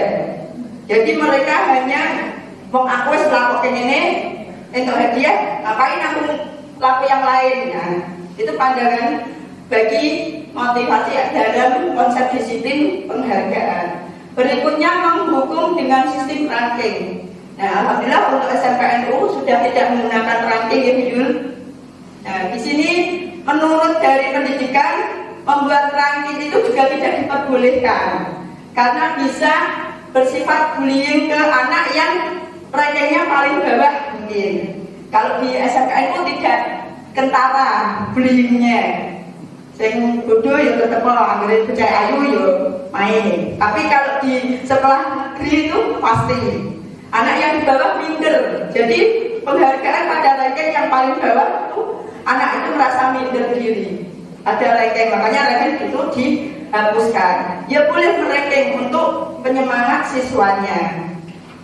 Jadi mereka hanya mengaku melakukan ini untuk hadiah, ngapain aku laku yang lain. Nah, itu pandangan bagi motivasi dalam konsep disiplin penghargaan. Berikutnya menghukum dengan sistem ranking. Nah, alhamdulillah untuk SMPNU sudah tidak menggunakan ranking ya, Yul. Nah, di sini menurut dari pendidikan membuat ranking itu juga tidak diperbolehkan karena bisa bersifat bullying ke anak yang rankingnya paling bawah mungkin. Kalau di SMK itu tidak kentara bullyingnya. Sing bodoh ya tetep anggere bocah ayu ya main. Tapi kalau di sekolah negeri itu pasti anak yang di bawah minder. Jadi penghargaan pada ranking yang paling bawah itu anak itu merasa minder diri. Ada ranking, makanya ranking itu dihapuskan. Ya boleh meranking untuk penyemangat siswanya.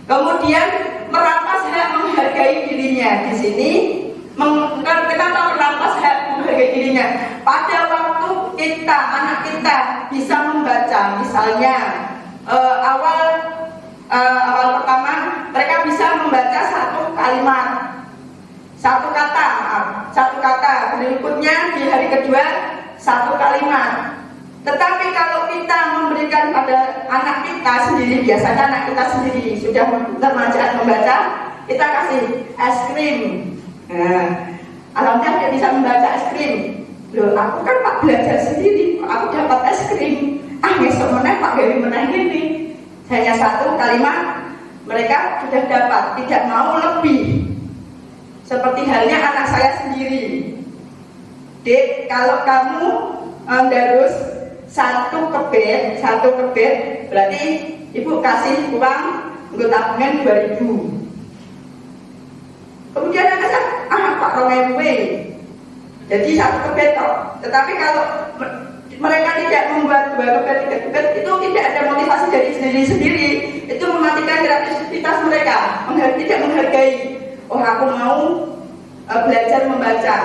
Kemudian merampas hak menghargai dirinya. Di sini kenapa merampas hak menghargai dirinya? Pada waktu kita, anak kita bisa membaca, misalnya awal pertama mereka bisa membaca satu kalimat, satu kata, berikutnya di hari kedua satu kalimat. Tetapi kalau kita memberikan pada anak kita sendiri, biasanya anak kita sendiri sudah termanjat membaca, kita kasih es krim. Nah, alhamdulillah dia bisa membaca es krim. Loh, aku kan Pak belajar sendiri, aku dapat es krim. Besok menang Pak Dewi menang ini. Hanya satu kalimat mereka sudah dapat, tidak mau lebih. Seperti halnya anak saya sendiri. Dek, kalau kamu harus satu kebet, berarti ibu kasih uang untuk tabungan 2.000. Kemudian anak saya, Pak Romewe. Jadi satu kebet toh. Tetapi kalau mereka tidak membuat 2 kebet, 3 kebet, itu tidak ada motivasi dari sendiri-sendiri. Itu mematikan kreativitas mereka, tidak menghargai. Oh, aku mau belajar membaca.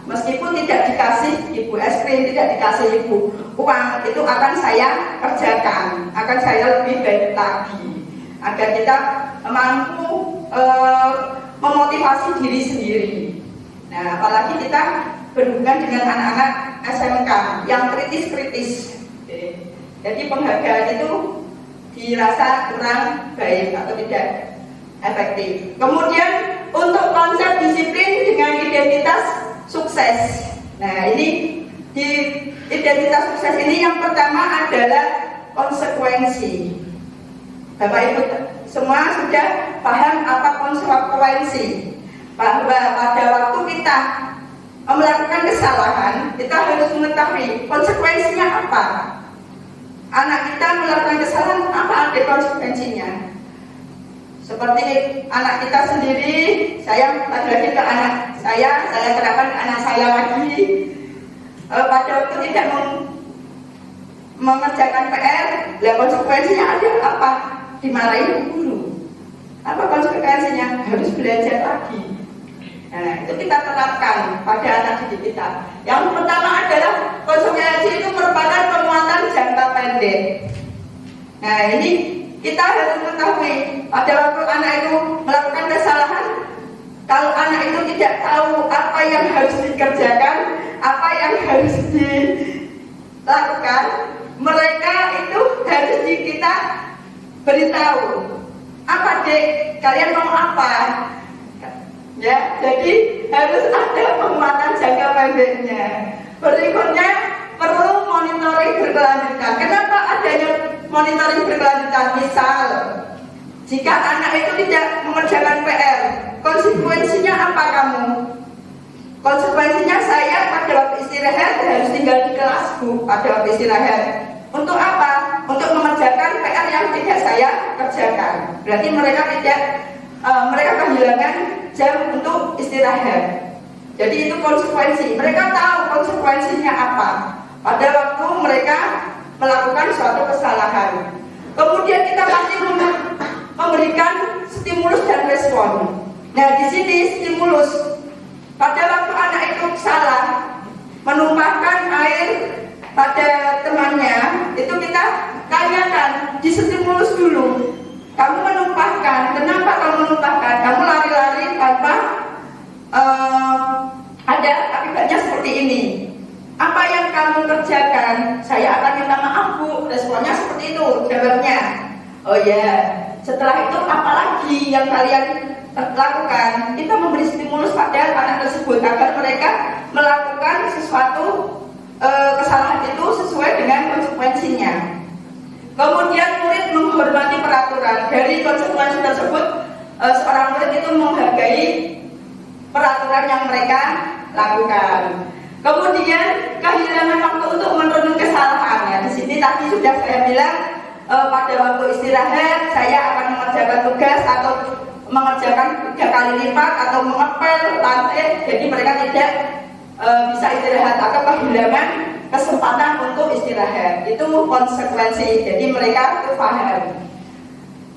Meskipun tidak dikasih ibu es krim, tidak dikasih ibu uang, itu akan saya kerjakan, akan saya lebih baik lagi, agar kita mampu memotivasi diri sendiri. Nah, apalagi kita berhubungan dengan anak-anak SMK yang kritis-kritis. Jadi penghargaan itu dirasa kurang baik atau tidak efektif. Kemudian untuk konsep disiplin dengan identitas sukses. Nah, ini di identitas sukses ini yang pertama adalah konsekuensi. Bapak Ibu semua sudah paham apa konsekuensi? Bahwa pada waktu kita melakukan kesalahan, kita harus mengetahui konsekuensinya apa. Anak kita melakukan kesalahan, apa ada konsekuensinya? Seperti anak kita sendiri, saya lagi ke anak saya terapkan anak saya lagi. Pada waktu tidak mengerjakan PR, konsekuensinya ada apa? Dimarahin guru. Apa konsekuensinya? Harus belajar lagi. Nah, itu kita terapkan pada anak didik kita. Yang pertama adalah konsekuensi itu merupakan penguatan jangka pendek. Nah, ini kita harus mengetahui pada waktu anak itu melakukan kesalahan, kalau anak itu tidak tahu apa yang harus dikerjakan, apa yang harus dilakukan, mereka itu harus kita beritahu. Apa dek, kalian mau apa? Ya, jadi harus ada penguatan jangka pendeknya. Berikutnya perlu monitoring berkelanjutan. Kenapa adanya monitoring berkelanjutan? Misal, jika anak itu tidak mengerjakan PR, konsekuensinya apa kamu? Konsekuensinya saya pada waktu istirahat harus tinggal di kelas, Bu, pada waktu istirahat. Untuk apa? Untuk mengerjakan PR yang tidak saya kerjakan. Berarti mereka kehilangan jam untuk istirahat. Jadi itu konsekuensi. Mereka tahu konsekuensinya apa pada waktu mereka melakukan suatu kesalahan. Kemudian kita pasti memberikan stimulus dan respon. Nah, di sini stimulus pada waktu anak itu salah menumpahkan air pada temannya, itu kita tanyakan, distimulus dulu. Kamu menumpahkan, kenapa kamu menumpahkan? Kamu lari-lari tanpa ada akibatnya seperti ini. Apa yang kamu kerjakan? Saya akan minta maaf, Bu. Responnya seperti itu, jawabnya. Oh ya, setelah itu apa lagi yang kalian lakukan? Kita memberi stimulus pada anak tersebut agar mereka melakukan sesuatu kesalahan itu sesuai dengan konsekuensinya. Kemudian murid menghormati peraturan. Dari konsekuensi tersebut, seorang murid itu menghargai peraturan yang mereka lakukan. Kemudian kehilangan waktu untuk merenung kesalahan. Ya, di sini tadi sudah saya bilang pada waktu istirahat saya akan mengerjakan tugas atau mengerjakan 3 kali lipat atau mengepel lantai, jadi mereka tidak bisa istirahat atau kehilangan kesempatan untuk istirahat. Itu konsekuensi. Jadi mereka itu paham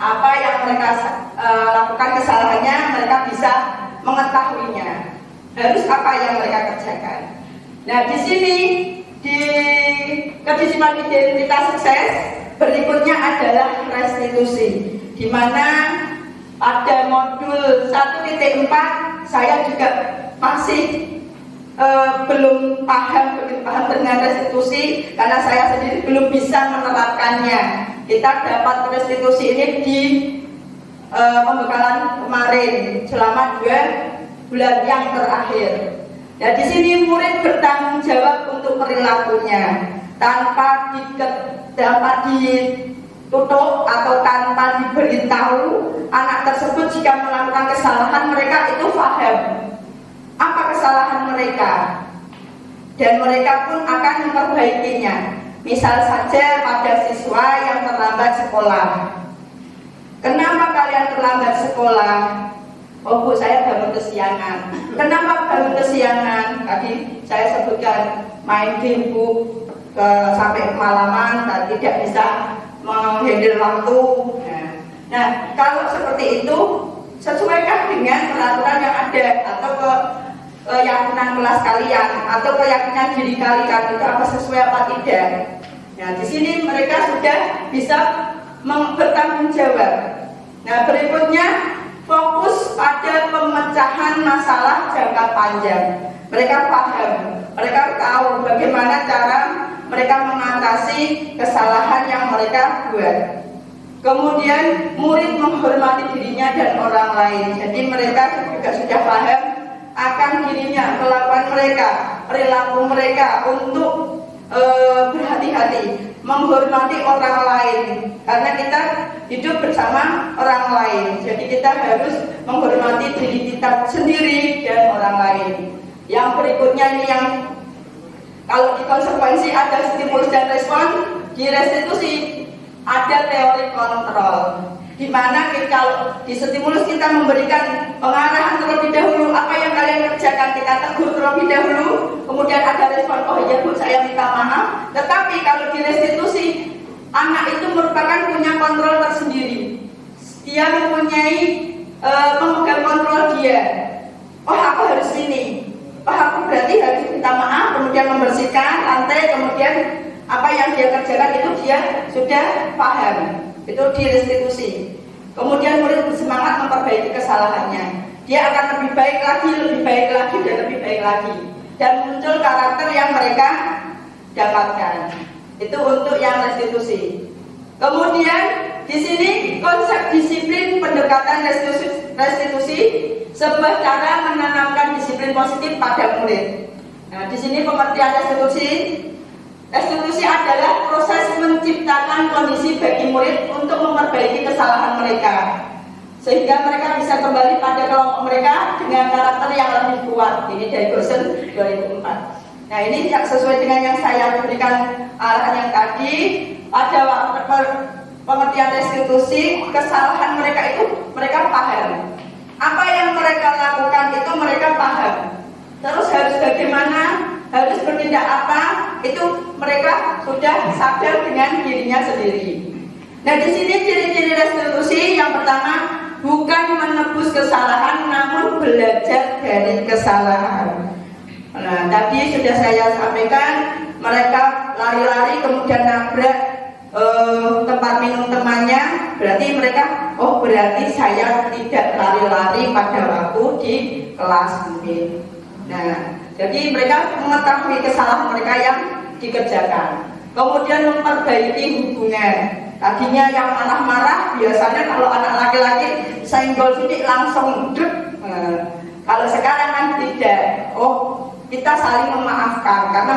apa yang mereka lakukan kesalahannya, mereka bisa mengetahuinya. Harus apa yang mereka kerjakan. Nah, di sini di kedisiplinan identitas sukses berikutnya adalah restitusi, di mana pada modul 1.4 saya juga masih belum paham dengan restitusi karena saya sendiri belum bisa menerapkannya. Kita dapat restitusi ini di pembekalan kemarin selama 2 bulan yang terakhir. Nah, di sini murid bertanggung jawab untuk perilakunya tanpa ditutup atau tanpa diberitahu. Anak tersebut jika melakukan kesalahan, mereka itu paham apa kesalahan mereka dan mereka pun akan memperbaikinya. Misal saja pada siswa yang terlambat sekolah. Kenapa kalian terlambat sekolah? Oh Bu, saya bangun kesiangan. Kenapa bangun kesiangan? Tadi saya sebutkan main game Bu, sampai kemalaman dan tidak bisa menghandle waktu. Nah, kalau seperti itu sesuaikan dengan peraturan yang ada atau keyakinan kelas kalian atau keyakinan diri kalian itu apa sesuai apa tidak. Nah, di sini mereka sudah bisa bertanggung jawab. Nah, berikutnya fokus pada pemecahan masalah jangka panjang. Mereka paham, mereka tahu bagaimana cara mereka mengatasi kesalahan yang mereka buat. Kemudian murid menghormati dirinya dan orang lain. Jadi mereka juga sudah paham akan dirinya, kelakuan mereka, perilaku mereka untuk berhati-hati, menghormati orang lain. Karena kita hidup bersama orang lain, jadi kita harus menghormati diri kita sendiri dan orang lain. Yang berikutnya ini yang kalau di konsekuensi ada stimulus dan respon, di restitusi ada teori kontrol, di mana kalau di stimulus kita memberikan pengarahan terlebih dahulu, apa yang kalian kerjakan kita tegur terlebih dahulu, kemudian ada respon, oh iya Bu saya minta maaf. Tetapi kalau di restitusi, anak itu merupakan punya kontrol tersendiri, dia mempunyai pemegang kontrol dia. Oh aku harus ini, oh aku berarti harus minta maaf, kemudian membersihkan lantai, kemudian apa yang dia kerjakan itu dia sudah paham. Itu di restitusi. Kemudian murid bersemangat memperbaiki kesalahannya. Dia akan lebih baik lagi, dan lebih baik lagi. Dan muncul karakter yang mereka dapatkan. Itu untuk yang restitusi. Kemudian di sini konsep disiplin pendekatan restitusi sebuah cara menanamkan disiplin positif pada murid. Nah, di sini pengertian restitusi adalah proses menciptakan kondisi bagi murid untuk memperbaiki kesalahan mereka, sehingga mereka bisa kembali pada kelompok mereka dengan karakter yang lebih kuat. Ini dari Gosen 2004. Nah, ini sesuai dengan yang saya berikan arahan yang tadi. Pada pengertian restitusi, kesalahan mereka itu mereka paham. Apa yang mereka lakukan itu mereka paham. Terus harus bagaimana, harus bertindak apa, itu mereka sudah sadar dengan dirinya sendiri. Nah, di sini ciri-ciri restitusi yang pertama, bukan menebus kesalahan, namun belajar dari kesalahan. Nah, tadi sudah saya sampaikan, mereka lari-lari kemudian nabrak tempat minum temannya, berarti mereka, oh berarti saya tidak lari-lari pada waktu di kelas mungkin. Nah, jadi mereka mengetahui kesalahan mereka yang dikerjakan. Kemudian memperbaiki hubungan. Tadinya yang marah-marah, biasanya kalau anak laki-laki senggol sedikit langsung dek. Kalau sekarang kan tidak. Oh, kita saling memaafkan karena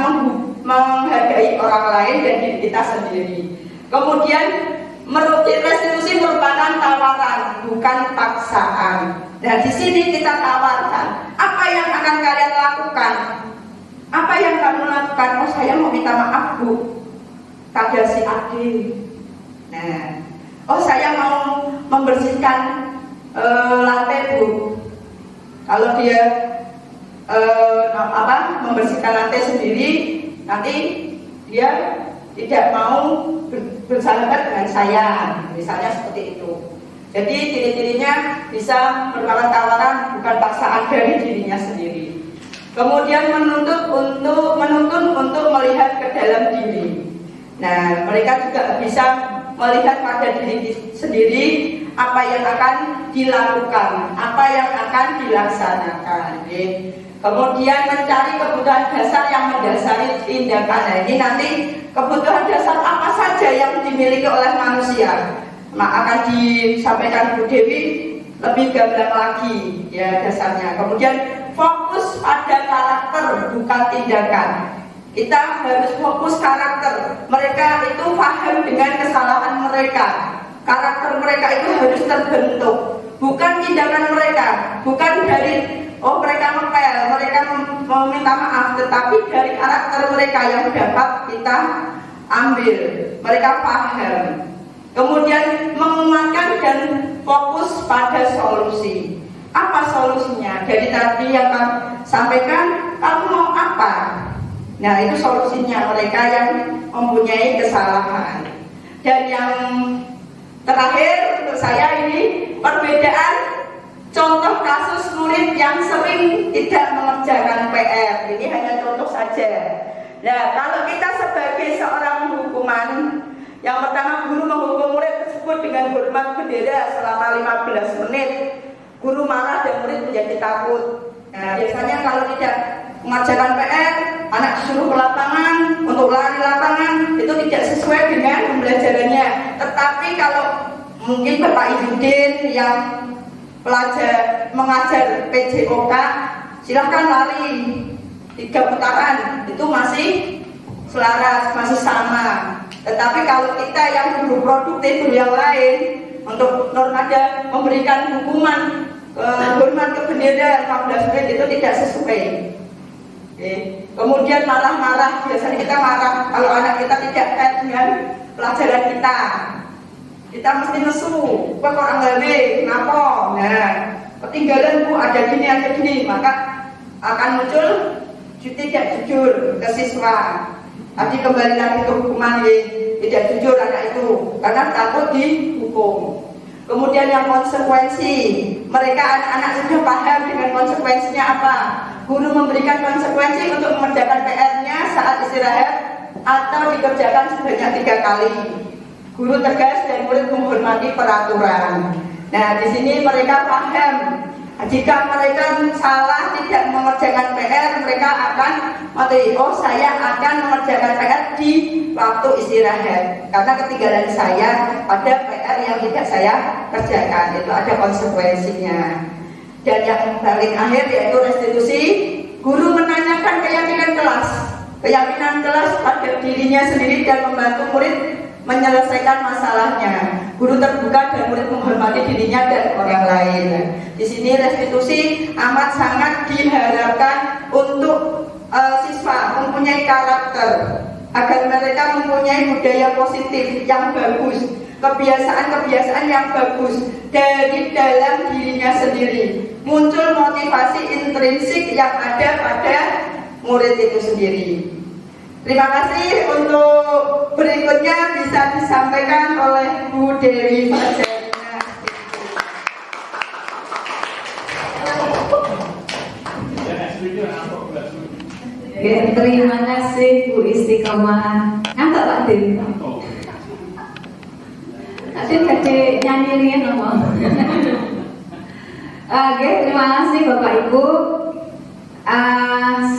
menghargai orang lain dan diri kita sendiri. Kemudian restitusi merupakan tawaran, bukan paksaan. Nah, di sini kita tawarkan, apa yang akan kalian lakukan? Apa yang kamu lakukan? Oh, saya mau minta maaf Bu, pada si Ade. Nah, oh saya mau membersihkan lantai, Bu. Kalau dia membersihkan lantai sendiri, nanti dia tidak mau bersahabat dengan saya, misalnya seperti itu. Jadi ciri-cirinya bisa merupakan tawaran, bukan paksaan dari dirinya sendiri. Kemudian menuntun untuk melihat ke dalam diri. Nah, mereka juga bisa melihat pada diri sendiri apa yang akan dilakukan, apa yang akan dilaksanakan. Kemudian mencari kebutuhan dasar yang mendasari tindakan. Nah, ini nanti kebutuhan dasar apa saja yang dimiliki oleh manusia. Akan disampaikan Bu Dewi lebih gamblang lagi ya dasarnya. Kemudian fokus pada karakter bukan tindakan. Kita harus fokus karakter. Mereka itu paham dengan kesalahan mereka. Karakter mereka itu harus terbentuk, bukan tindakan mereka, bukan dari mereka ngepel, mereka meminta maaf, tetapi dari karakter mereka yang dapat kita ambil. Mereka paham. Kemudian menguatkan dan fokus pada solusi. Apa solusinya? Dari tadi yang kamu sampaikan, kamu mau apa? Nah, itu solusinya mereka yang mempunyai kesalahan. Dan yang terakhir untuk saya ini perbedaan contoh kasus murid yang sering tidak mengerjakan PR. Ini hanya contoh saja. Nah, kalau kita sebagai seorang hukuman, yang pertama guru menghukum murid tersebut dengan hormat bendera selama 15 menit. Guru marah dan murid menjadi takut. Nah, biasanya kalau tidak mengerjakan PR, anak disuruh ke lapangan untuk lari lapangan, itu tidak sesuai dengan pembelajarannya. Tetapi kalau mungkin Bapak Izudin yang mengajar PJOK, silahkan lari 3 putaran, itu masih selaras, masih sama. Tetapi kalau kita yang guru produktif, guru yang lain, untuk Normada memberikan hukuman hormat ke bendera 15 menit itu tidak sesuai. Kemudian marah-marah, biasanya kita marah kalau anak kita tidak fair dengan pelajaran kita. Kita mesti nesu, kok orang gawe, kenapa? Nah, ketinggalan Bu, ada gini, maka akan muncul tidak jujur ke siswa. Tadi kembali lagi ke hukuman, tidak jujur anak itu karena takut dihukum. Kemudian yang konsekuensi, mereka anak-anak sudah paham dengan konsekuensinya apa. Guru memberikan konsekuensi untuk mengerjakan PR-nya saat istirahat atau dikerjakan sebanyak 3 kali. Guru tegas dan murid menghormati peraturan. Nah, di sini mereka paham. Jika mereka salah tidak mengerjakan PR, mereka akan saya akan mengerjakan PR di waktu istirahat karena ketinggalan saya ada PR yang tidak saya kerjakan, itu ada konsekuensinya. Dan yang paling akhir yaitu restitusi. Guru menanyakan keyakinan kelas pada dirinya sendiri dan membantu murid menyelesaikan masalahnya. Guru terbuka dan murid menghormati dirinya dan orang lain. Di sini restitusi amat sangat diharapkan untuk siswa mempunyai karakter, agar mereka mempunyai budaya positif yang bagus, kebiasaan-kebiasaan yang bagus dari dalam dirinya sendiri. Muncul motivasi intrinsik yang ada pada murid itu sendiri. Terima kasih. Untuk berikutnya bisa disampaikan oleh Bu Dewi Fajarina. Terima kasih Bu Istiqomah. Ngantuk Pak Din. Adik kade nyanyi riyen apa? Oke, terima kasih Bapak Ibu.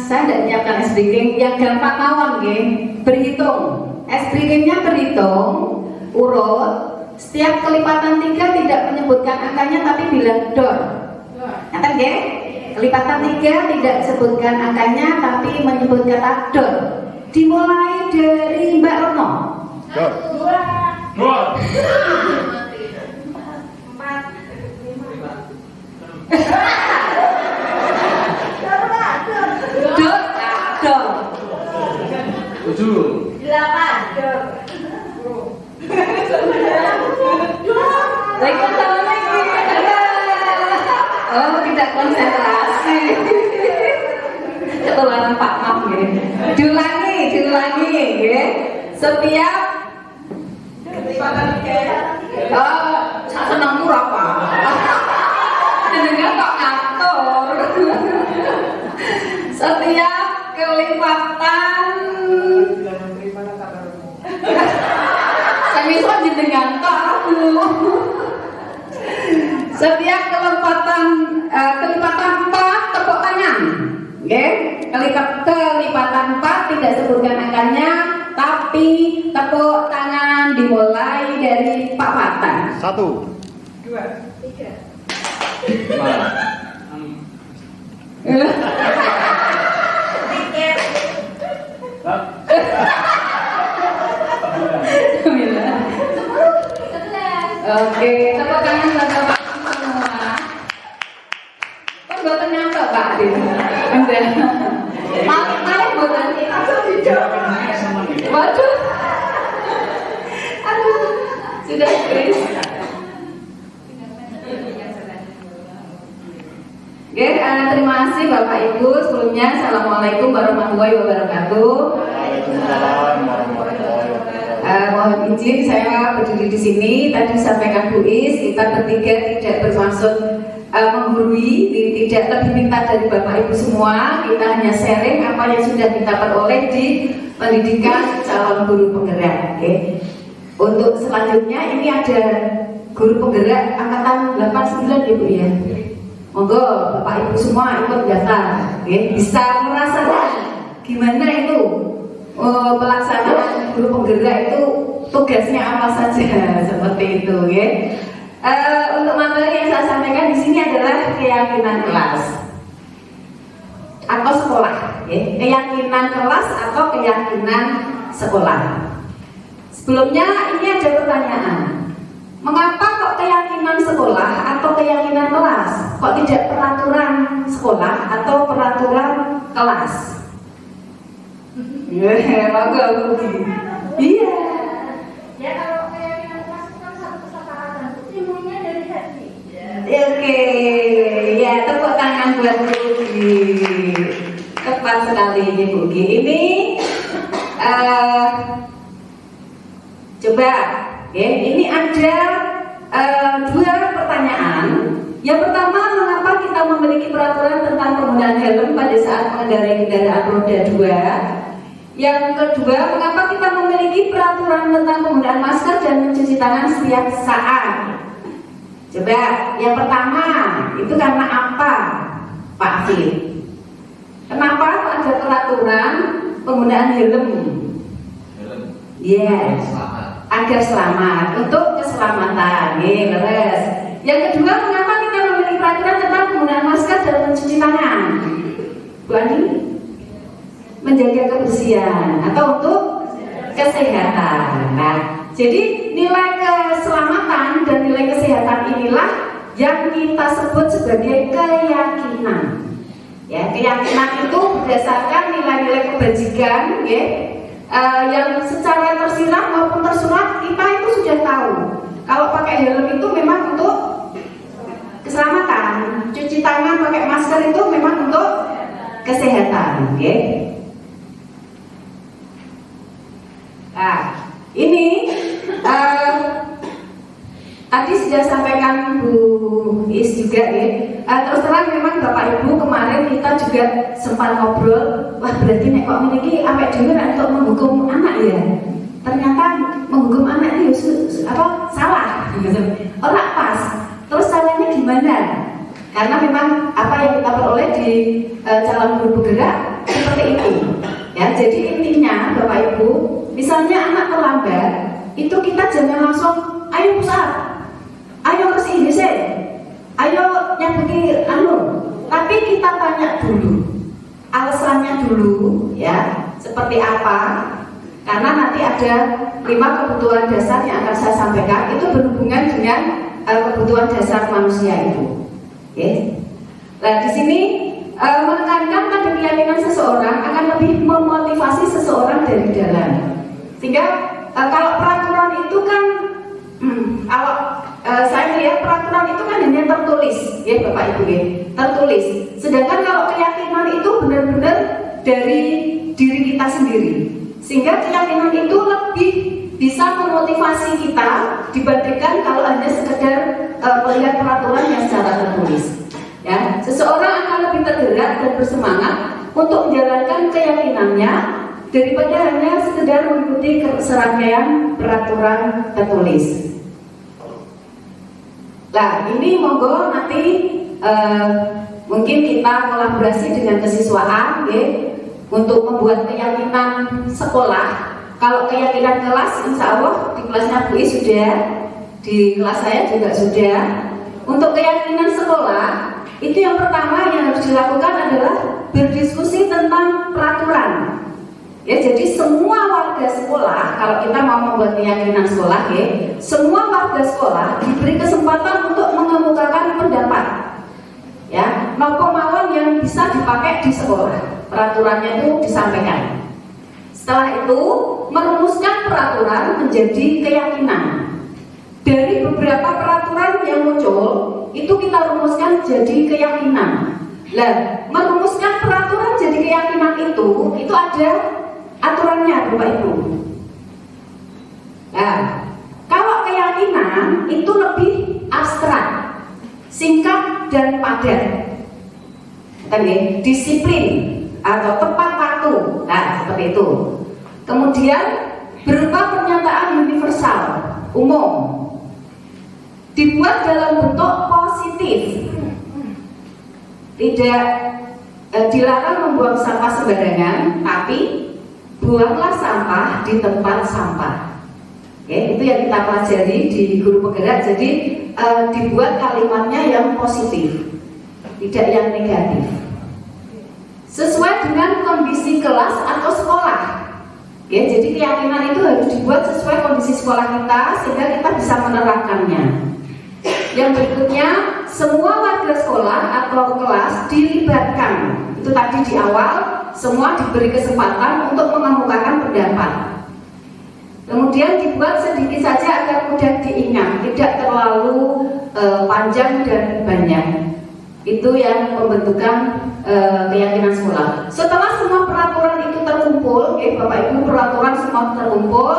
Saya tidak menyiapkan SPK yang gampang mawon nggih. Berhitung. SPK-nya berhitung urut. Setiap kelipatan 3 tidak menyebutkan angkanya tapi bilang dor. Ngaten nggih? Kelipatan 3 tidak sebutkan angkanya tapi menyebut kata dor. Dimulai dari Mbak Rono. Dor. 2 4 Dor. 7 Lagi tahu lagi. konsentrasi. Ketularan Pak Mam ya. Diulangi ya. Setiap saya senang murah Pak. Jenengan kok ngatur. Setiap kelipatan saya misal jenengan kok aku. Setiap kelipatan 4 tepuk tangan. Oke, kelipatan 4 tidak sebutkan angkanya, tapi tepuk tangan dimulai dari Pak Fatan. 1, 2, 3. Oke, tepuk tangan buat Bapak semua. Kok buatan nyampe Pak? Enggak. Malah buatan waduh. Aduh, sudah Chris. Oke, terima kasih Bapak Ibu. Sebelumnya, Assalamualaikum warahmatullahi wabarakatuh. Mohon izin saya berdiri di sini. Tadi disampaikan Bu Is, kita bertiga tidak bermaksud menggurui, tidak lebih minta dari Bapak Ibu semua. Kita hanya sharing apa yang sudah kita peroleh di pendidikan calon guru penggerak. Okay. Untuk selanjutnya ini ada guru penggerak angkatan 89 ya Bu ya. Monggo Bapak Ibu semua ikut daftar. Okay. Bisa merasakan gimana itu pelaksanaan guru penggerak itu tugasnya apa saja seperti itu, ya. Untuk materi yang saya sampaikan di sini adalah keyakinan kelas atau sekolah, ya. Keyakinan kelas atau keyakinan sekolah. Sebelumnya ini ada pertanyaan, mengapa kok keyakinan sekolah atau keyakinan kelas? Kok tidak peraturan sekolah atau peraturan kelas? Iya, bagus. Iya. Ya kalau keyakinan kelas itu kan satu kesepakatan, timbulnya dari hati. Oke, ya tepuk tangan buat Bugi. Tepat sekali ini Bugi. Ini coba, ya, ini ada 2 pertanyaan. Yang pertama, mengapa kita memiliki peraturan tentang penggunaan helm pada saat mengendarai kendaraan roda 2? Yang kedua, mengapa kita memiliki peraturan tentang penggunaan masker dan mencuci tangan setiap saat? Coba, yang pertama, itu karena apa, Pak Afif? Kenapa ada peraturan penggunaan helm? Yes, agar selamat, untuk keselamatan, leres. Yang kedua, mengapa kita memiliki peraturan tentang penggunaan masker dan mencuci tangan? Bu Andi? Menjaga kebersihan atau untuk kesehatan. Nah, jadi nilai keselamatan dan nilai kesehatan inilah yang kita sebut sebagai keyakinan. Ya, keyakinan itu berdasarkan nilai-nilai kebajikan, ya, yang secara tersirat maupun tersurat kita itu sudah tahu. Kalau pakai helm itu memang untuk keselamatan, cuci tangan pakai masker itu memang untuk kesehatan, ya. Nah, ini tadi sudah sampaikan Bu Is juga, ya. Terus terang memang Bapak Ibu kemarin kita juga sempat ngobrol, wah berarti nek kok ini sampai dengar untuk menghukum anak ya. Ternyata menghukum anak itu salah, orang pas. Terus salahnya gimana? Karena memang apa yang kita peroleh di calon guru penggerak seperti itu. Ya, jadi intinya Bapak Ibu, misalnya anak terlambat, itu kita jangan langsung, ayo pusat, ayo bersihin WC, ayo nyabuti tapi kita tanya dulu, alasannya dulu, ya, seperti apa? Karena nanti ada 5 kebutuhan dasar yang akan saya sampaikan, itu berhubungan dengan kebutuhan dasar manusia itu. Okay. Nah, di sini menekankan pada keyakinan seseorang akan lebih memotivasi seseorang dari dalam. Sehingga kalau peraturan itu kan kalau saya lihat peraturan itu kan hanya tertulis, ya Bapak Ibu ya, tertulis. Sedangkan kalau keyakinan itu benar-benar dari diri kita sendiri, sehingga keyakinan itu lebih bisa memotivasi kita dibandingkan kalau hanya sekedar melihat peraturan yang secara tertulis. Ya, seseorang akan lebih tergerak dan bersemangat untuk menjalankan keyakinannya daripada hanya sekedar mengikuti serangkaian peraturan tertulis. Nah, ini monggo nanti mungkin kita kolaborasi dengan kesiswaan ya, untuk membuat keyakinan sekolah. Kalau keyakinan kelas, insya Allah di kelasnya Bu I sudah, di kelas saya juga sudah. Untuk keyakinan sekolah, itu yang pertama yang harus dilakukan adalah berdiskusi tentang peraturan. Ya, jadi semua warga sekolah, kalau kita mau membuat keyakinan sekolah ya, semua warga sekolah diberi kesempatan untuk mengemukakan pendapat. Ya, mauan yang bisa dipakai di sekolah. Peraturannya itu disampaikan. Setelah itu, merumuskan peraturan menjadi keyakinan. Dari beberapa peraturan yang muncul, itu kita rumuskan jadi keyakinan. Nah, merumuskan peraturan jadi keyakinan itu ada aturannya, Bapak Ibu. Nah, kalau keyakinan itu lebih abstrak, singkat dan padat. Disiplin atau tepat waktu, nah seperti itu. Kemudian berupa pernyataan universal, umum, dibuat dalam bentuk positif, tidak dilarang membuang sampah sembarangan, tapi buanglah sampah di tempat sampah. Itu yang kita pelajari di guru penggerak. Jadi dibuat kalimatnya yang positif, tidak yang negatif, sesuai dengan kondisi kelas atau sekolah. Jadi keyakinan itu harus dibuat sesuai kondisi sekolah kita sehingga kita bisa menerapkannya. Yang berikutnya, semua warga sekolah atau kelas dilibatkan. Itu tadi di awal, semua diberi kesempatan untuk mengemukakan pendapat. Kemudian dibuat sedikit saja agar mudah diingat, tidak terlalu panjang dan banyak. Itu yang pembentukan keyakinan sekolah. Setelah semua peraturan itu terkumpul, Bapak Ibu, peraturan semua terkumpul,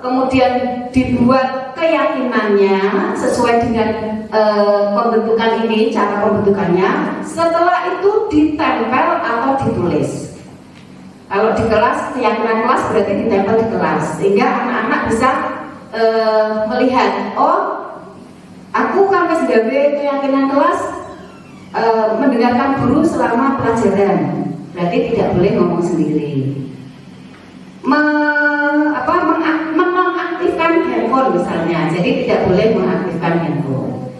kemudian dibuat keyakinannya sesuai dengan pembentukan ini, cara pembentukannya. Setelah itu ditempel atau ditulis. Kalau di kelas, keyakinan kelas berarti ditempel di kelas, sehingga anak-anak bisa melihat, oh, aku kan wis gawe keyakinan kelas, mendengarkan guru selama pelajaran, berarti tidak boleh ngomong sendiri. Menonaktifkan handphone misalnya, jadi tidak boleh mengaktifkan handphone.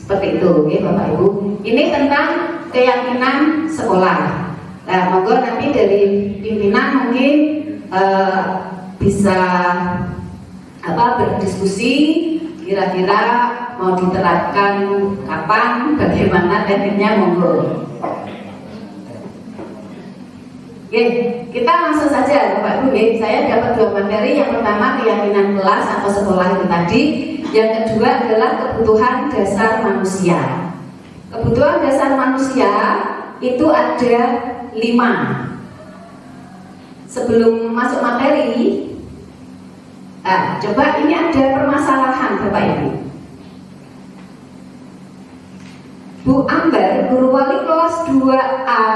Seperti itu, ya Bapak Ibu. Ini tentang keyakinan sekolah. Nah, monggo nanti dari pimpinan mungkin bisa berdiskusi kira-kira mau diterapkan kapan, bagaimana tekniknya, monggo. Kita langsung saja Bapak Ibu. Saya dapat 2 materi. Yang pertama keyakinan kelas atau sekolah itu tadi. Yang kedua adalah kebutuhan dasar manusia. Kebutuhan dasar manusia itu ada 5. Sebelum masuk materi, coba ini ada permasalahan Bapak Ibu. Bu Ambar, guru wali kelas 2A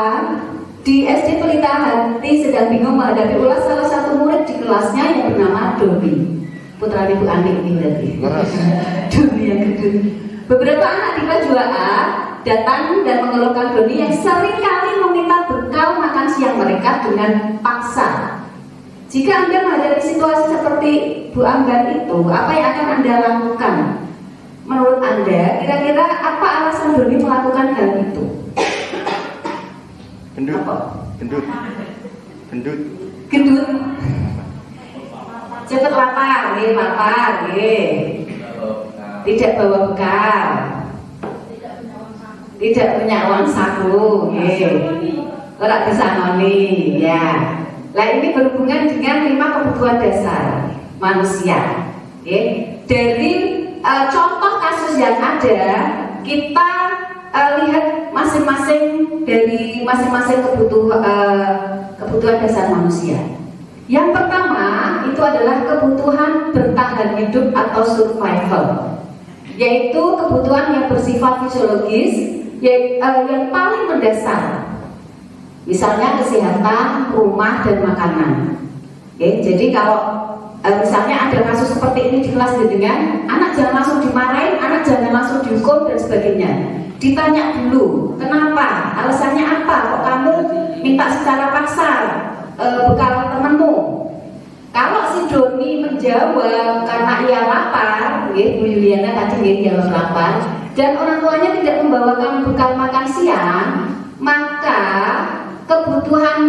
di SD Pelita Hati sedang bingung menghadapi ulas salah satu murid di kelasnya yang bernama Doni. Putra Ibu Ani ini berarti. Doni yang kedua. Beberapa anak di kelas 2A datang dan mengeluhkan Doni yang seringkali meminta bekal makan siang mereka dengan paksa. Jika Anda menghadapi situasi seperti Bu Ambar itu, apa yang akan Anda lakukan? Menurut Anda, kira-kira apa alasan Doni melakukan hal itu? Gendut. Cepat lapar, Tidak bawa bekal. Tidak punya uang saku, Orang bisa ngoni, ya. Nah, ini berhubungan dengan 5 kebutuhan dasar manusia. Dari contoh kasus yang ada, kita lihat masing-masing dari masing-masing kebutuhan dasar manusia. Yang pertama itu adalah kebutuhan bertahan hidup atau survival, yaitu kebutuhan yang bersifat fisiologis, yang paling mendasar. Misalnya kesehatan, rumah, dan makanan. Oke, jadi kalau misalnya ada kasus seperti ini di kelas dengan anak jangan langsung dimarahin, anak jangan langsung dihukum dan sebagainya. Ditanya dulu, kenapa? Alasannya apa? Kok kamu minta secara paksa bekal temanmu? Kalau si Doni menjawab karena ia lapar, Bu Yuliana tadi dia lapar, dan orang tuanya tidak membawakan bekal makan siang, maka kebutuhan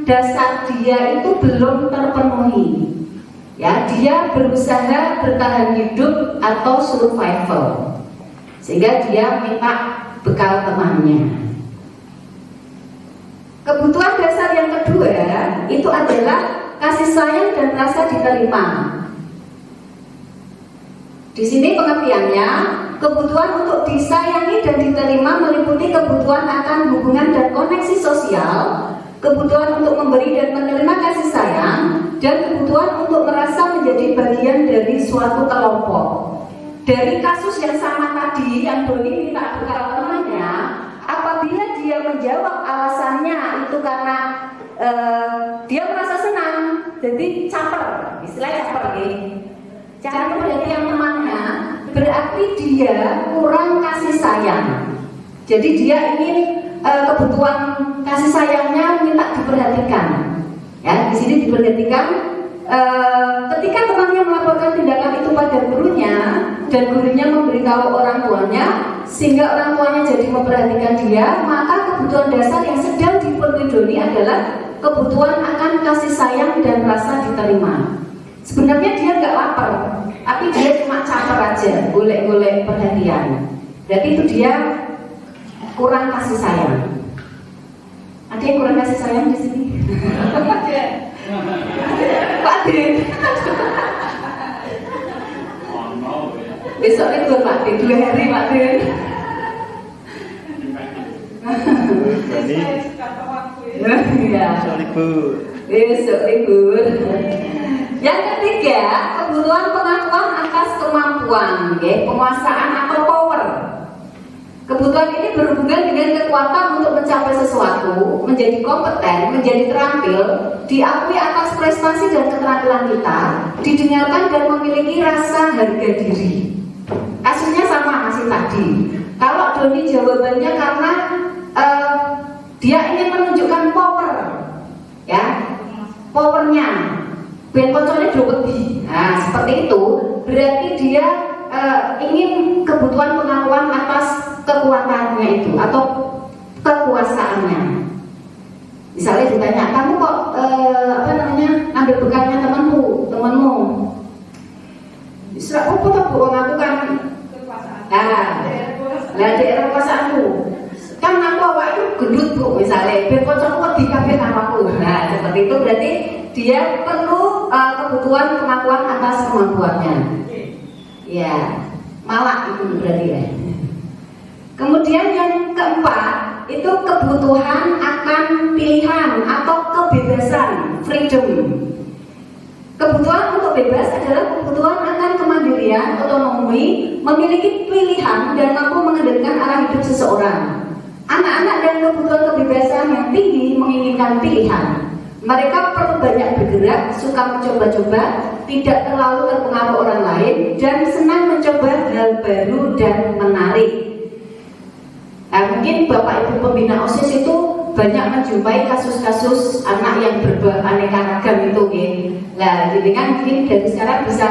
dasar dia itu belum terpenuhi. Ya, dia berusaha bertahan hidup atau survival, sehingga dia minta bekal temannya. Kebutuhan dasar yang kedua itu adalah kasih sayang dan rasa diterima. Di sini pengertiannya, kebutuhan untuk disayangi dan diterima meliputi kebutuhan akan hubungan dan koneksi sosial, kebutuhan untuk memberi dan menerima kasih sayang, dan kebutuhan untuk merasa menjadi bagian dari suatu kelompok. Dari kasus yang sama tadi, yang Doni minta bekal temannya, apabila dia menjawab alasannya itu karena dia merasa senang, jadi caper, istilahnya caper cara perhatian temannya, berarti dia kurang kasih sayang. Jadi dia ingin kebutuhan kasih sayangnya minta diperhatikan. Ya, di sini diperhatikan ketika temannya melaporkan tindakan itu pada gurunya dan gurunya memberitahu orang tuanya sehingga orang tuanya jadi memperhatikan dia, maka kebutuhan dasar yang sedang dipenuhi Doni adalah kebutuhan akan kasih sayang dan rasa diterima. Sebenarnya dia nggak lapar, tapi dia cuma caper aja, golek-golek perhatian. Berarti itu dia kurang kasih sayang. Ada yang kurang kasih sayang di sini? Pak Din. Besok itu Pak Din, 2 hari Pak Din. Ya. Besok libur. Yang ketiga, kebutuhan pengakuan atas kemampuan, penguasaan atau power. Kebutuhan ini berhubungan dengan kekuatan untuk mencapai sesuatu, menjadi kompeten, menjadi terampil, diakui atas prestasi dan keterampilan kita, didengarkan dan memiliki rasa harga diri. Kasusnya sama masih tadi. Kalau Doni jawabannya karena dia ingin menunjukkan power, ya, powernya. Ben kocornya dopeti. Nah, seperti itu berarti dia ingin kebutuhan pengakuan atas kekuatannya itu atau kekuasaannya. Misalnya ditanya, kamu kok ngambil bekalnya temanmu? Isra apa tuh Bu aku kan daerah kekuasaanku. Kan aku awak itu gendut Bu, misalnya ben kocorku kok dikabeh aku. Nah, seperti itu berarti dia perlu kebutuhan pengakuan atas kemampuannya. Ya, malak itu berarti ya. Kemudian yang keempat itu kebutuhan akan pilihan atau kebebasan, freedom. Kebutuhan untuk bebas adalah kebutuhan akan kemandirian, otonomi, memiliki pilihan dan mampu mengendalikan arah hidup seseorang. Anak-anak dan kebutuhan kebebasan yang tinggi menginginkan pilihan. Mereka perlu banyak bergerak, suka mencoba-coba, tidak terlalu terpengaruh orang lain, dan senang mencoba hal baru dan menarik. Nah, mungkin Bapak Ibu pembina OSIS itu banyak menjumpai kasus-kasus anak yang beraneka ragam itu, Nah, jadi kan mungkin dari sekarang bisa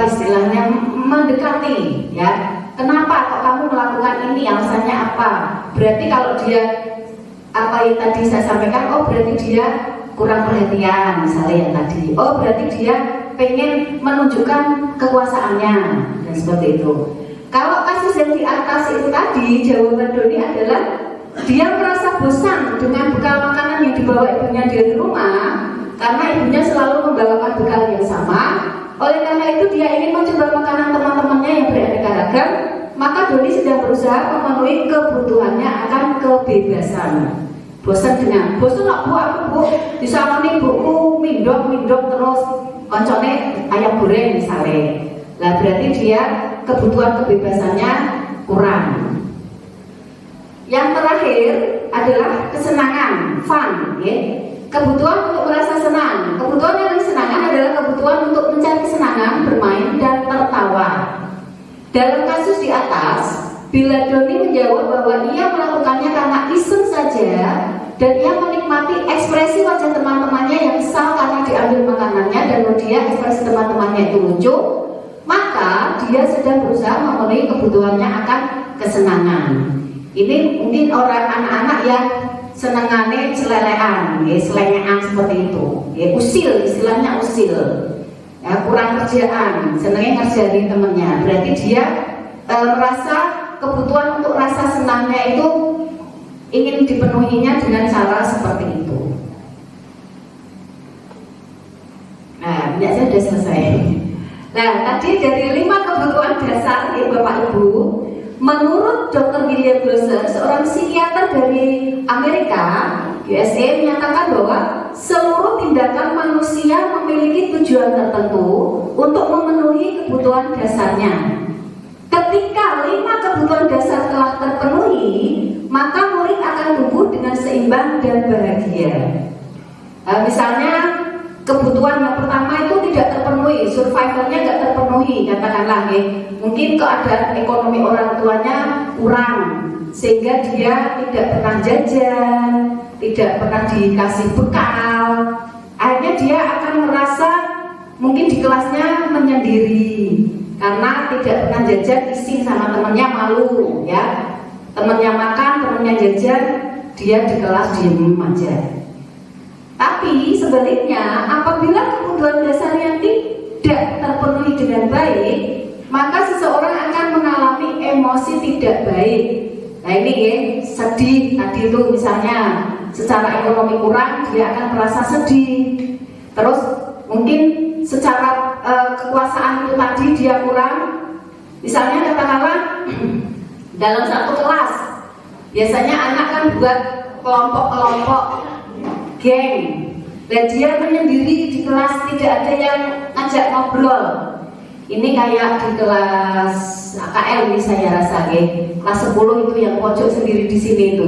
istilahnya mendekati, ya. Kenapa kok kamu melakukan ini? Alasannya apa? Berarti kalau dia apa yang tadi saya sampaikan, oh berarti dia kurang perhatian misalnya yang tadi, oh berarti dia pengen menunjukkan kekuasaannya dan seperti itu. Kalau kasus yang di atas itu tadi, jawaban Doni adalah dia merasa bosan dengan bekal makanan yang dibawa ibunya dari rumah karena ibunya selalu membawakan bekal yang sama. Oleh karena itu dia ingin mencoba makanan teman-temannya yang beraneka ragam Doni sedang berusaha memenuhi kebutuhannya akan kebebasan. Bosan dengan bosan nggak bu, aku bu di sana nih buku mindok terus koncone ayam goreng misalnya. Lah berarti dia kebutuhan kebebasannya kurang. Yang terakhir adalah kesenangan, fun, ya. Kebutuhan untuk merasa senang. Kebutuhan yang kesenangan adalah kebutuhan untuk mencari kesenangan, bermain dan tertawa. Dalam kasus di atas, bila Doni menjawab bahwa ia melakukannya karena iseng saja dan ia menikmati ekspresi wajah teman-temannya yang kesal karena diambil makanannya dan kemudian ekspresi teman-temannya itu lucu, maka dia sedang berusaha memenuhi kebutuhannya akan kesenangan. Ini mungkin orang anak-anak yang senengane celelean, ya, selengean seperti itu, ya, usil, istilahnya usil. Ya, kurang kerjaan, senangnya ngerjain temennya. Berarti dia merasa kebutuhan untuk rasa senangnya itu ingin dipenuhinya dengan cara seperti itu. Nah, ini aja sudah selesai. Nah, tadi dari 5 kebutuhan dasar ya Bapak Ibu, menurut Dr. William Blosser, seorang psikiater dari Amerika, USA, menyatakan bahwa seluruh tindakan manusia memiliki tujuan tertentu untuk memenuhi kebutuhan dasarnya. Ketika 5 kebutuhan dasar telah terpenuhi, maka murid akan tumbuh dengan seimbang dan bahagia. Misalnya kebutuhan yang pertama itu tidak terpenuhi, survivalnya tidak terpenuhi, katakanlah ya, mungkin keadaan ekonomi orang tuanya kurang, sehingga dia tidak pernah jajan, tidak pernah dikasih bekal. Akhirnya dia akan merasa mungkin di kelasnya menyendiri karena tidak pernah jajan, isi sama temannya malu, ya. Temannya makan, temannya jajan, dia di kelas diem aja. Tapi sebaliknya, apabila kebutuhan dasar yang tidak terpenuhi dengan baik, maka seseorang akan mengalami emosi tidak baik. Nah ini ya, sedih tadi itu misalnya secara ekonomi kurang, dia akan merasa sedih. Terus mungkin secara kekuasaan itu tadi dia kurang. Misalnya katakanlah dalam satu kelas, biasanya anak kan buat kelompok-kelompok geng, dan dia menyendiri di kelas, tidak ada yang ngajak ngobrol. Ini kayak di kelas AKL ini saya rasa ya, kelas 10 itu yang pojok sendiri di sini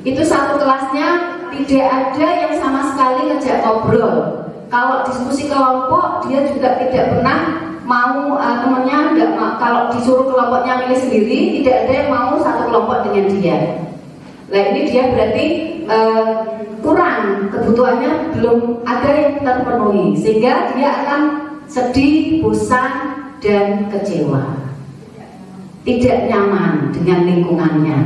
itu satu kelasnya tidak ada yang sama sekali ngajak ngobrol. Kalau diskusi kelompok dia juga tidak pernah mau temannya enggak mau. Kalau disuruh kelompoknya milih sendiri, tidak ada yang mau satu kelompok dengan dia. Nah ini dia berarti kurang, kebutuhannya belum ada yang terpenuhi, sehingga dia akan sedih, bosan, dan kecewa, tidak nyaman dengan lingkungannya.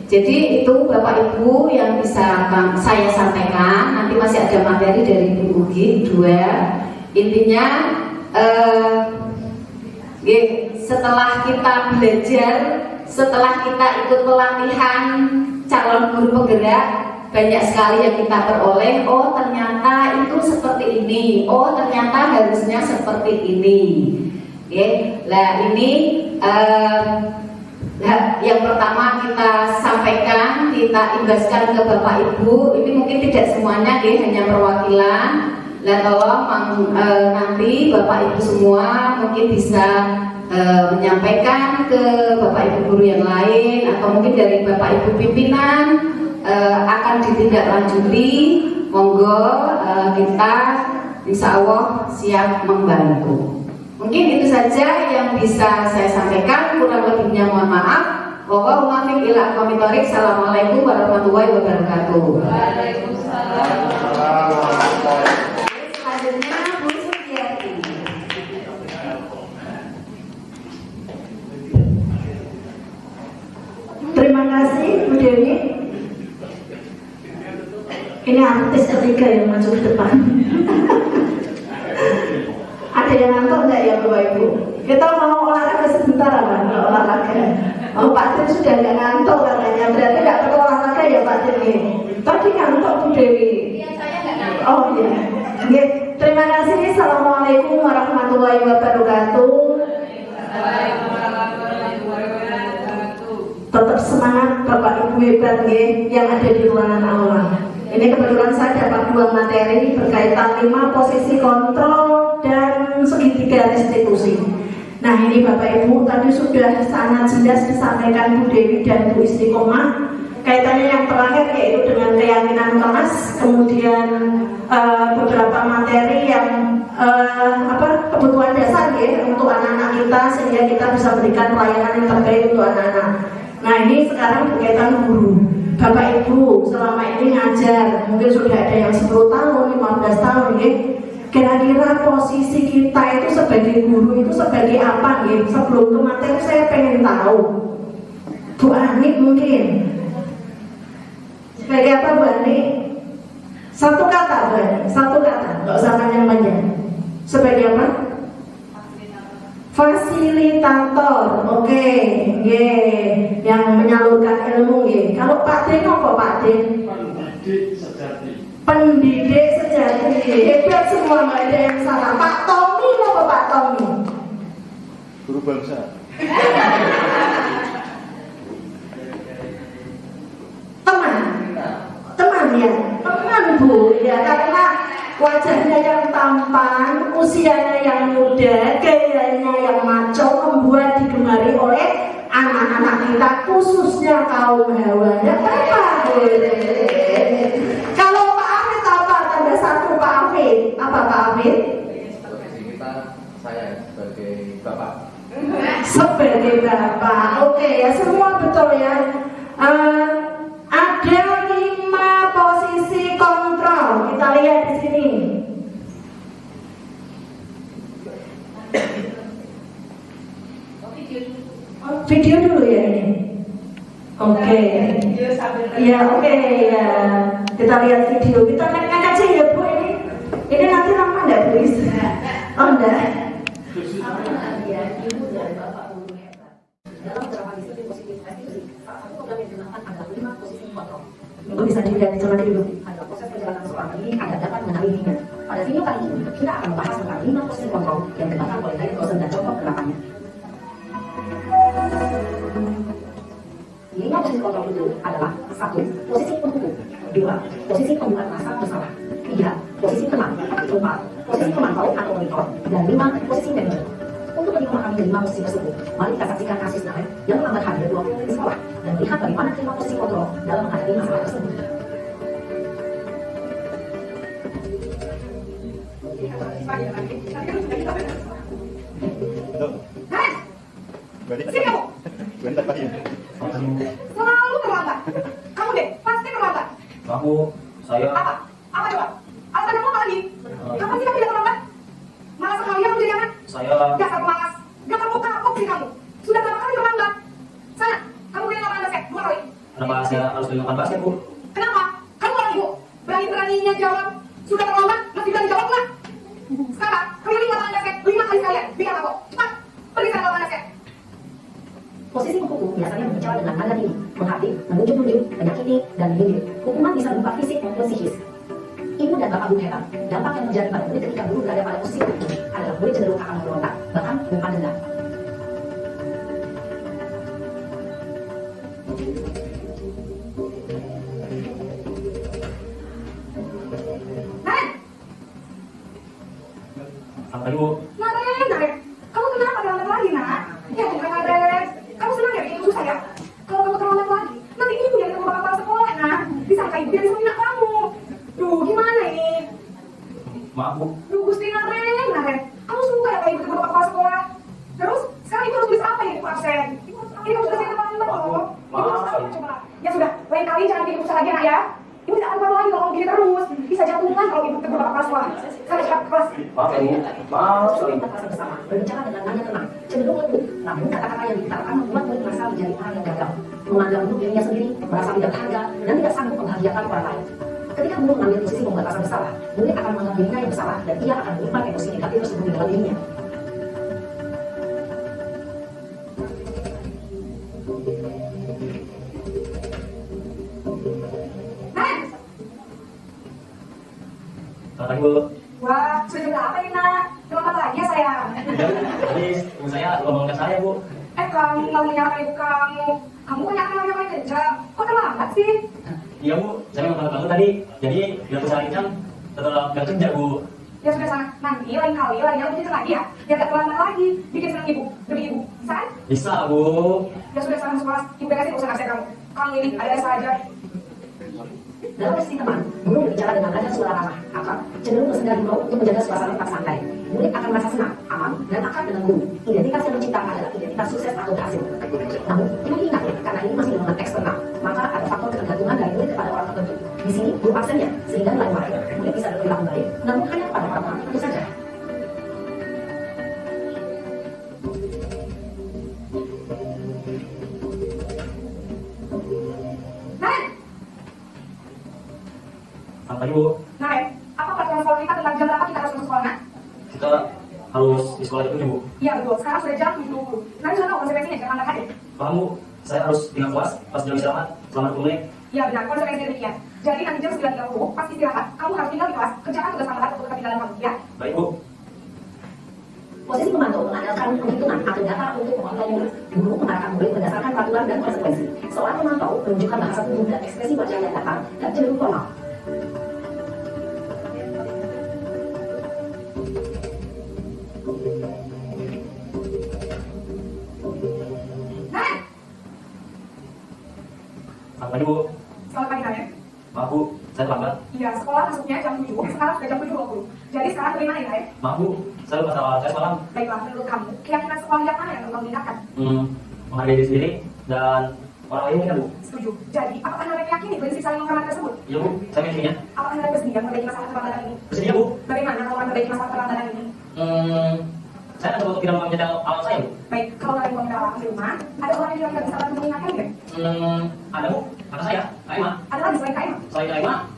Jadi itu Bapak Ibu yang bisa saya sampaikan. Nanti masih ada materi dari Bu Ugi 2. Intinya setelah kita belajar, setelah kita ikut pelatihan calon guru penggerak, banyak sekali yang kita peroleh. Oh ternyata itu seperti ini, oh ternyata harusnya seperti ini. Nah ini yang pertama kita sampaikan, kita imbaskan ke Bapak Ibu. Ini mungkin tidak semuanya hanya perwakilan. Nah tolong nanti Bapak Ibu semua mungkin bisa menyampaikan ke Bapak Ibu guru yang lain, atau mungkin dari Bapak Ibu pimpinan akan ditindaklanjuti. Monggo kita insya Allah siap membantu. Mungkin itu saja yang bisa saya sampaikan, kurang lebihnya mohon maaf. Wallahul ila aqwamit. Assalamualaikum warahmatullahi wabarakatuh. Waalaikumsalam. Selanjutnya Bu Sugiati. Terima kasih Bu Dewi. Ini artis ketiga yang maju ke depan. Ada yang ngantuk enggak ya Bapak Ibu? Kita mau olahraga sebentar apa? Olahraga. Oh Pak Tim sudah enggak ngantuk katanya. Berarti enggak perlu olahraga ya Pak Tim ini. Tadi ngantuk Bu Dewi. Iya, saya nggak ngantuk. Oh iya. Oke, terima kasih. Assalamualaikum warahmatullahi wabarakatuh. Waalaikumsalam warahmatullahi wabarakatuh. semangat Bapak Ibu hebat yang ada di ruangan aula. Ini kebetulan saya dapat 2 materi berkaitan 5 posisi kontrol dan segitiga restitusi. Nah ini Bapak Ibu tadi sudah sangat jelas disampaikan Bu Dewi dan Bu Istiqomah. Kaitannya yang terakhir yaitu dengan keyakinan kelas, kemudian beberapa materi yang kebutuhan dasar untuk anak-anak kita sehingga kita bisa berikan pelayanan yang terbaik untuk anak-anak. Nah ini sekarang berkaitan guru. Bapak Ibu selama ini ngajar, mungkin sudah ada yang 10 tahun, 15 tahun kira-kira posisi kita itu sebagai guru itu sebagai apa Sebelum ke materi saya pengen tahu. Bu Ani mungkin sebagai apa Bu Ani? Satu kata Bu Ani, satu kata, nggak usah panjang-panjang. Sebagai apa? Fasilitator, oke, yang menyalurkan ilmu. Kalau Pak Den apa Pak Den? Pendidik sejati. Hebat semua, nggak ada yang salah. Pak Tommy apa Pak Tommy? Guru bangsa. Teman ya, teman Bu ya, karena wajahnya yang tampan, usianya yang muda, gayanya yang maco membuat digemari oleh anak-anak kita, khususnya kaum hawa. Ya apa? Kalau Pak Afid apa? Tanda 1 Pak Afid. Apa Pak Afid? Posisi kita, saya sebagai bapak. Sebagai bapak. Oke ya, semua betul ya. Ada 5 posisi kontrol. Kita lihat di sini. Video dulu ya ini. Oke. Ya oke ya. Kita lihat video. Kita naik aja ya Bu ini. Ini nanti lama enggak Bu? Oh enggak. Ya, Ibu dan Bapak guru hebat. Dalam beberapa disiplin positif restitusi, salah satu program yang digunakan adalah 5 posisi kontrol. Ibu bisa dilihat cermati dulu. Adalah proses perjalanan seseorang ini agar dapat mengenali dirinya. Pada video kali ini, kita akan membahas tentang 5 posisi kontrol yang digunakan oleh David Rosen dan contoh penerapannya. 5 posisi kontrol itu adalah 1. Posisi pembuku, 2. Posisi pembuat rasa bersalah, 3. Posisi tenang, 4. Posisi pemantau atau monitor, dan 5. Posisi manajer. Untuk lebih memahami 5 posisi tersebut, mari kita saksikan kasus Naif yang melambat hadir 2 menit di sekolah dan lihat bagaimana 5 posisi kontrol dalam menghadapi masalah tersebut. Sini kamu. Bentar Pak. Selalu terlambat. Kamu deh, pasti terlambat. Aku, saya. Apa? Apa coba? Alasan kamu apa lagi? Kapan sih kamu tidak terlambat? Malas sekali kamu jadi anak. Saya. Dasar malas. Gak kapok-kapok sih kamu. Sudah berapa kali terlambat? Sana, kamu beli lapangan basket 2 kali. Kenapa saya harus beli makan basket, Bu? Kenapa? Kamu orang ibu. Berani-beraninya jawab. Sudah terlambat, masih berani jawab nggak? Sekarang, keliling lapangan basket 5 kali sekalian. Biar kapok. Cepat, pergi sana lapangan basket. Posisi pembuku biasanya berbicara dengan nada tinggi, menghakimi, menunjuk-nunjuk, menyakiti, dan menyindir. Hukuman bisa berupa fisik maupun psikis. Ibu dan Bapak guru hebat, dampak yang terjadi pada murid ketika guru berada pada posisi itu adalah murid cenderung akan memberontak, bahkan menyimpan dendam. Apa Ibu? Naren. Kamu kenapa terlambat lagi, nak? Ya, bukan Naren. Kamu senang ya bikin ibu saya? Kalau kamu terlambat lagi, nanti ibu yang ketemu kepala sekolah, nak. Disangka ibu yang bisa kamu. Duh, gimana ini? Maaf, Bu. Duh, Gusti Naren. Kamu suka ya kalau ibu ketemu kepala sekolah? Terus, sekarang ibu harus tulis apa ya ibu absen? Ibu harus tulis yang terlambat loh. Ibu harus tahu coba. Ya sudah, lain kali jangan bikin ibu salah lagi, nak ya. Ibu tidak akan lagi kalau begini terus. Bisa jatuhan kalau ibu ketemu kepala sekolah. Sana cepat kelas. Maaf, Ibu. Maaf sekali. Kita merasa bersama, berbicara dengan nada tenang, cenderung lembut. Namun kata-kata yang diucapkan membuat murid merasa menjadi orang yang gagal, memandang untuk dirinya sendiri, merasa tidak berharga, dan tidak sanggup membahagiakan orang lain. Ketika murid mengambil posisi membuat rasa bersalah, murid akan menganggap dirinya yang bersalah dan ia akan menyimpan emosi negatif tersebut di dalam dirinya. Naren. Kata Ibu. Wah, sudah jam berapa ini, nak? Terlambat lagi ya, sayang. Tadi ibu saya ngomong ke saya, Bu. kamu nggak menyalahkan ibu kamu. Kamu kan yang paling kejam. Kok terlambat sih? Iya Bu, saya memang terlambat tadi. Jadi biar usaha kencang setelah gak kerja Bu. Ya sudah sana, nanti lain kali lainnya lebih kencang lagi ya. Biar gak terlambat lagi. Bikin senang ibu, demi ibu. Bisa kan? Bisa Bu. Ya sudah sana sekolah. Ibu beresin urusan absen kamu. Kamu ini ada saja. Dalam sesi teman, guru berbicara dengan nada suara ramah, akrab, cenderung bersegar himbau untuk menjaga suasana tetap santai. Murid akan merasa senang, aman, dan akrab dengan guru. Identitas yang menciptakan adalah identitas sukses atau berhasil. Namun, perlu diingat, karena ini masih lingkungan eksternal, maka ada faktor ketergantungan dari murid kepada orang tertentu. Di sini, guru absennya, sehingga nilai murid bisa berperilaku baik, namun hanya pada orang tertentu saja. Selamat pagi Bu. Nah, apa peraturan sekolah kita tentang jam berapa kita harus masuk sekolah? Nah? Kita harus di sekolah itu Bu. Iya betul, sekarang sudah jam 7. Nanti sudah tahu konsekuensinya, jangan lambat hadir. Paham Bu, saya harus dengan puas pas jam istirahat selama 20 menit. Iya benar, konsekuensinya demikian. Jadi nanti jam 9.30 pas istirahat, kamu harus tinggal di kelas, kerjakan tugas tambahan untuk ketinggalan kamu, ya? Baik Bu. Posisi pemantau mengandalkan perhitungan atau data untuk memantau murid. Guru mengarahkan murid berdasarkan peraturan dan konsekuensi. Seorang pemantau menunjukkan bahasa tubuh dan ekspresi wajah yang datar dan cenderung formal. Selamat pagi Bu. Selamat pagi kalian. Maaf Bu, saya terlambat. Iya, sekolah masuknya jam 7, sekarang sudah jam 7.20. Jadi sekarang bagaimana ya, Nay? Maaf Bu, saya lupa salah tes malam. Baiklah, menurut kamu, keyakinan sekolah yang mana yang kamu tingkatkan? Menghargai diri sendiri dan orang lain kan Bu. Setuju. Jadi, apakah Anda meyakini prinsip saling menghormati tersebut? Iya Bu, saya meyakininya. Apakah Anda bersedia memperbaiki masalah keterlambatan ini? Bersedia Bu. Bagaimana kalau memperbaiki masalah keterlambatan ini? Saya ada untuk tidak menyetel alat saya Bu. Baik, kalau kalian mau minta alat di rumah, ada orang yang tidak bisa bantu mengingatkan ya? Ada Bu, kata saya, Kak Emma. Ada lagi selain Kak Emma? Selain Kak Emma,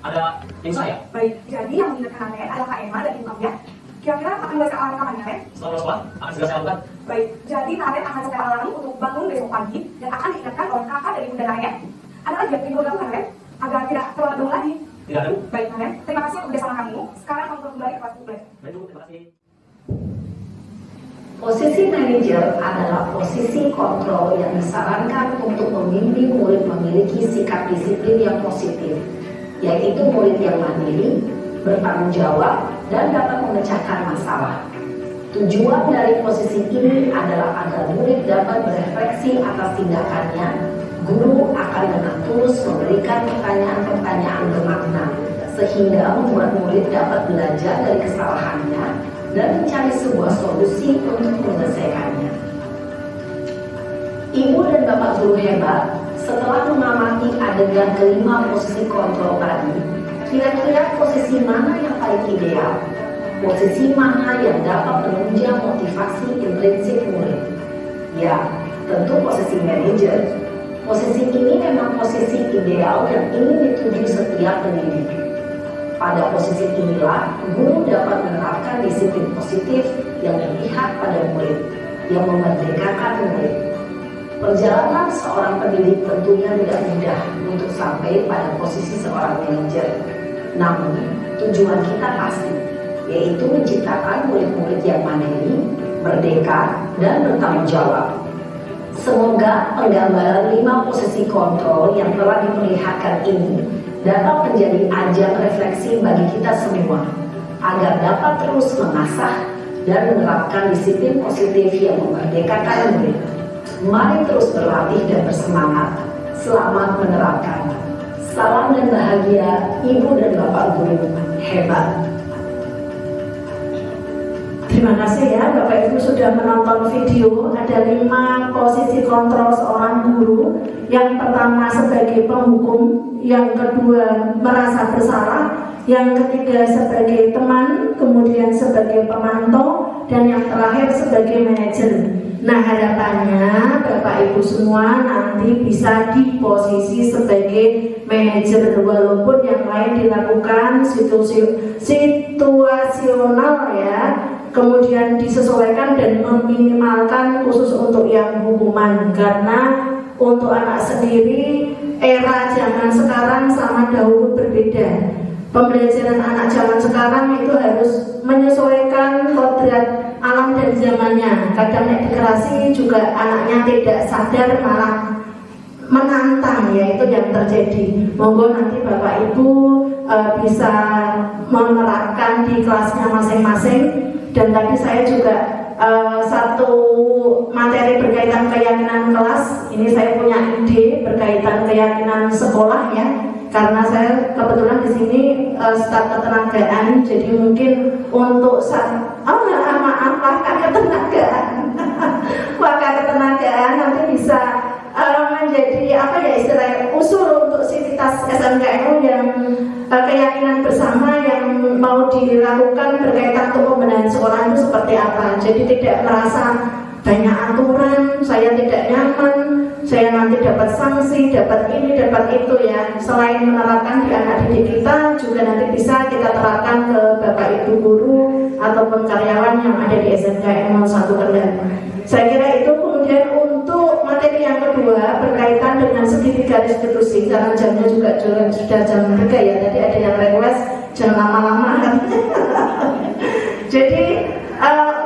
ada tim saya. Baik, jadi yang mengingatkan Anda adalah Kak Emma dan ibu kamu ya? Kira-kira akan mulai alarm kapan ya? Setelah lulus sekolah, akan segera saya lakukan. Baik, jadi Naren akan setel alarm untuk bangun besok pagi dan akan diingatkan oleh kakak dari bunda Naren. Ada lagi yang ingin dilakukan Naren? Agar tidak terlambat bangun lagi. Tidak ada Bu. Baik Naren, terima kasih untuk kerjasama kamu. Sekarang kamu kembali ke kelas belajar. Baik Bu, terima kasih. Posisi manajer adalah posisi kontrol yang disarankan untuk membimbing murid memiliki sikap disiplin yang positif, yaitu murid yang mandiri, bertanggung jawab, dan dapat memecahkan masalah. Tujuan dari posisi ini adalah agar murid dapat berefleksi atas tindakannya. Guru akan dengan tulus memberikan pertanyaan-pertanyaan bermakna, sehingga membuat murid dapat belajar dari kesalahannya dan mencari sebuah solusi untuk menyelesaikannya. Ibu dan Bapak guru hebat, setelah mengamati adegan kelima posisi kontrol tadi, kira-kira posisi mana yang paling ideal? Posisi mana yang dapat menunjang motivasi intrinsik murid? Ya, tentu posisi manajer. Posisi ini memang posisi ideal yang ingin dituju setiap pendidik. Pada posisi inilah, guru dapat menerapkan disiplin positif yang berpihak pada murid, yang memerdekakan murid. Perjalanan seorang pendidik tentunya tidak mudah untuk sampai pada posisi seorang manajer. Namun, tujuan kita pasti, yaitu menciptakan murid-murid yang mandiri, merdeka, dan bertanggung jawab. Semoga penggambaran 5 posisi kontrol yang telah diperlihatkan ini dapat menjadi ajang refleksi bagi kita semua, agar dapat terus mengasah dan menerapkan disiplin positif yang memerdekakan murid. Mari terus berlatih dan bersemangat. Selamat menerapkan. Salam dan bahagia Ibu dan Bapak guru hebat. Terima kasih ya Bapak Ibu sudah menonton video. Ada 5 posisi kontrol seorang guru. Yang pertama sebagai penghukum, yang kedua merasa bersalah, yang ketiga sebagai teman, kemudian sebagai pemantau, dan yang terakhir sebagai manajer. Nah, harapannya Bapak Ibu semua nanti bisa di posisi sebagai manajer, walaupun yang lain dilakukan situasional ya, kemudian disesuaikan dan meminimalkan khusus untuk yang hukuman, karena untuk anak sendiri era zaman sekarang sama dahulu berbeda. Pembelajaran anak zaman sekarang itu harus menyesuaikan kodrat alam dan zamannya. Kadang nek dikerasi juga anaknya tidak sadar malah menantang, ya itu yang terjadi. Monggo nanti Bapak Ibu bisa menerapkan di kelasnya masing-masing. Dan tadi saya juga satu materi berkaitan keyakinan kelas. Ini saya punya ide berkaitan keyakinan sekolah ya. Karena saya kebetulan di sini staf ketenagaan, jadi mungkin untuk wakil ketenagaan nanti bisa menjadi apa ya istilahnya usul untuk sivitas SMKNU yang keyakinan bersama yang mau dilakukan berkaitan untuk pembenahan sekolah itu seperti apa. Jadi tidak merasa banyak aturan, saya tidak nyaman, saya nanti dapat sanksi, dapat ini, dapat itu ya. Selain menerapkan di anak didik kita, juga nanti bisa kita terapkan ke Bapak Ibu guru ataupun karyawan yang ada di SMK 01 Kendal. Saya kira itu. Kemudian untuk materi yang kedua berkaitan dengan segitiga restitusi, karena jamnya juga sudah jam 3 ya. Tadi ada yang request jangan lama-lama kan. Jadi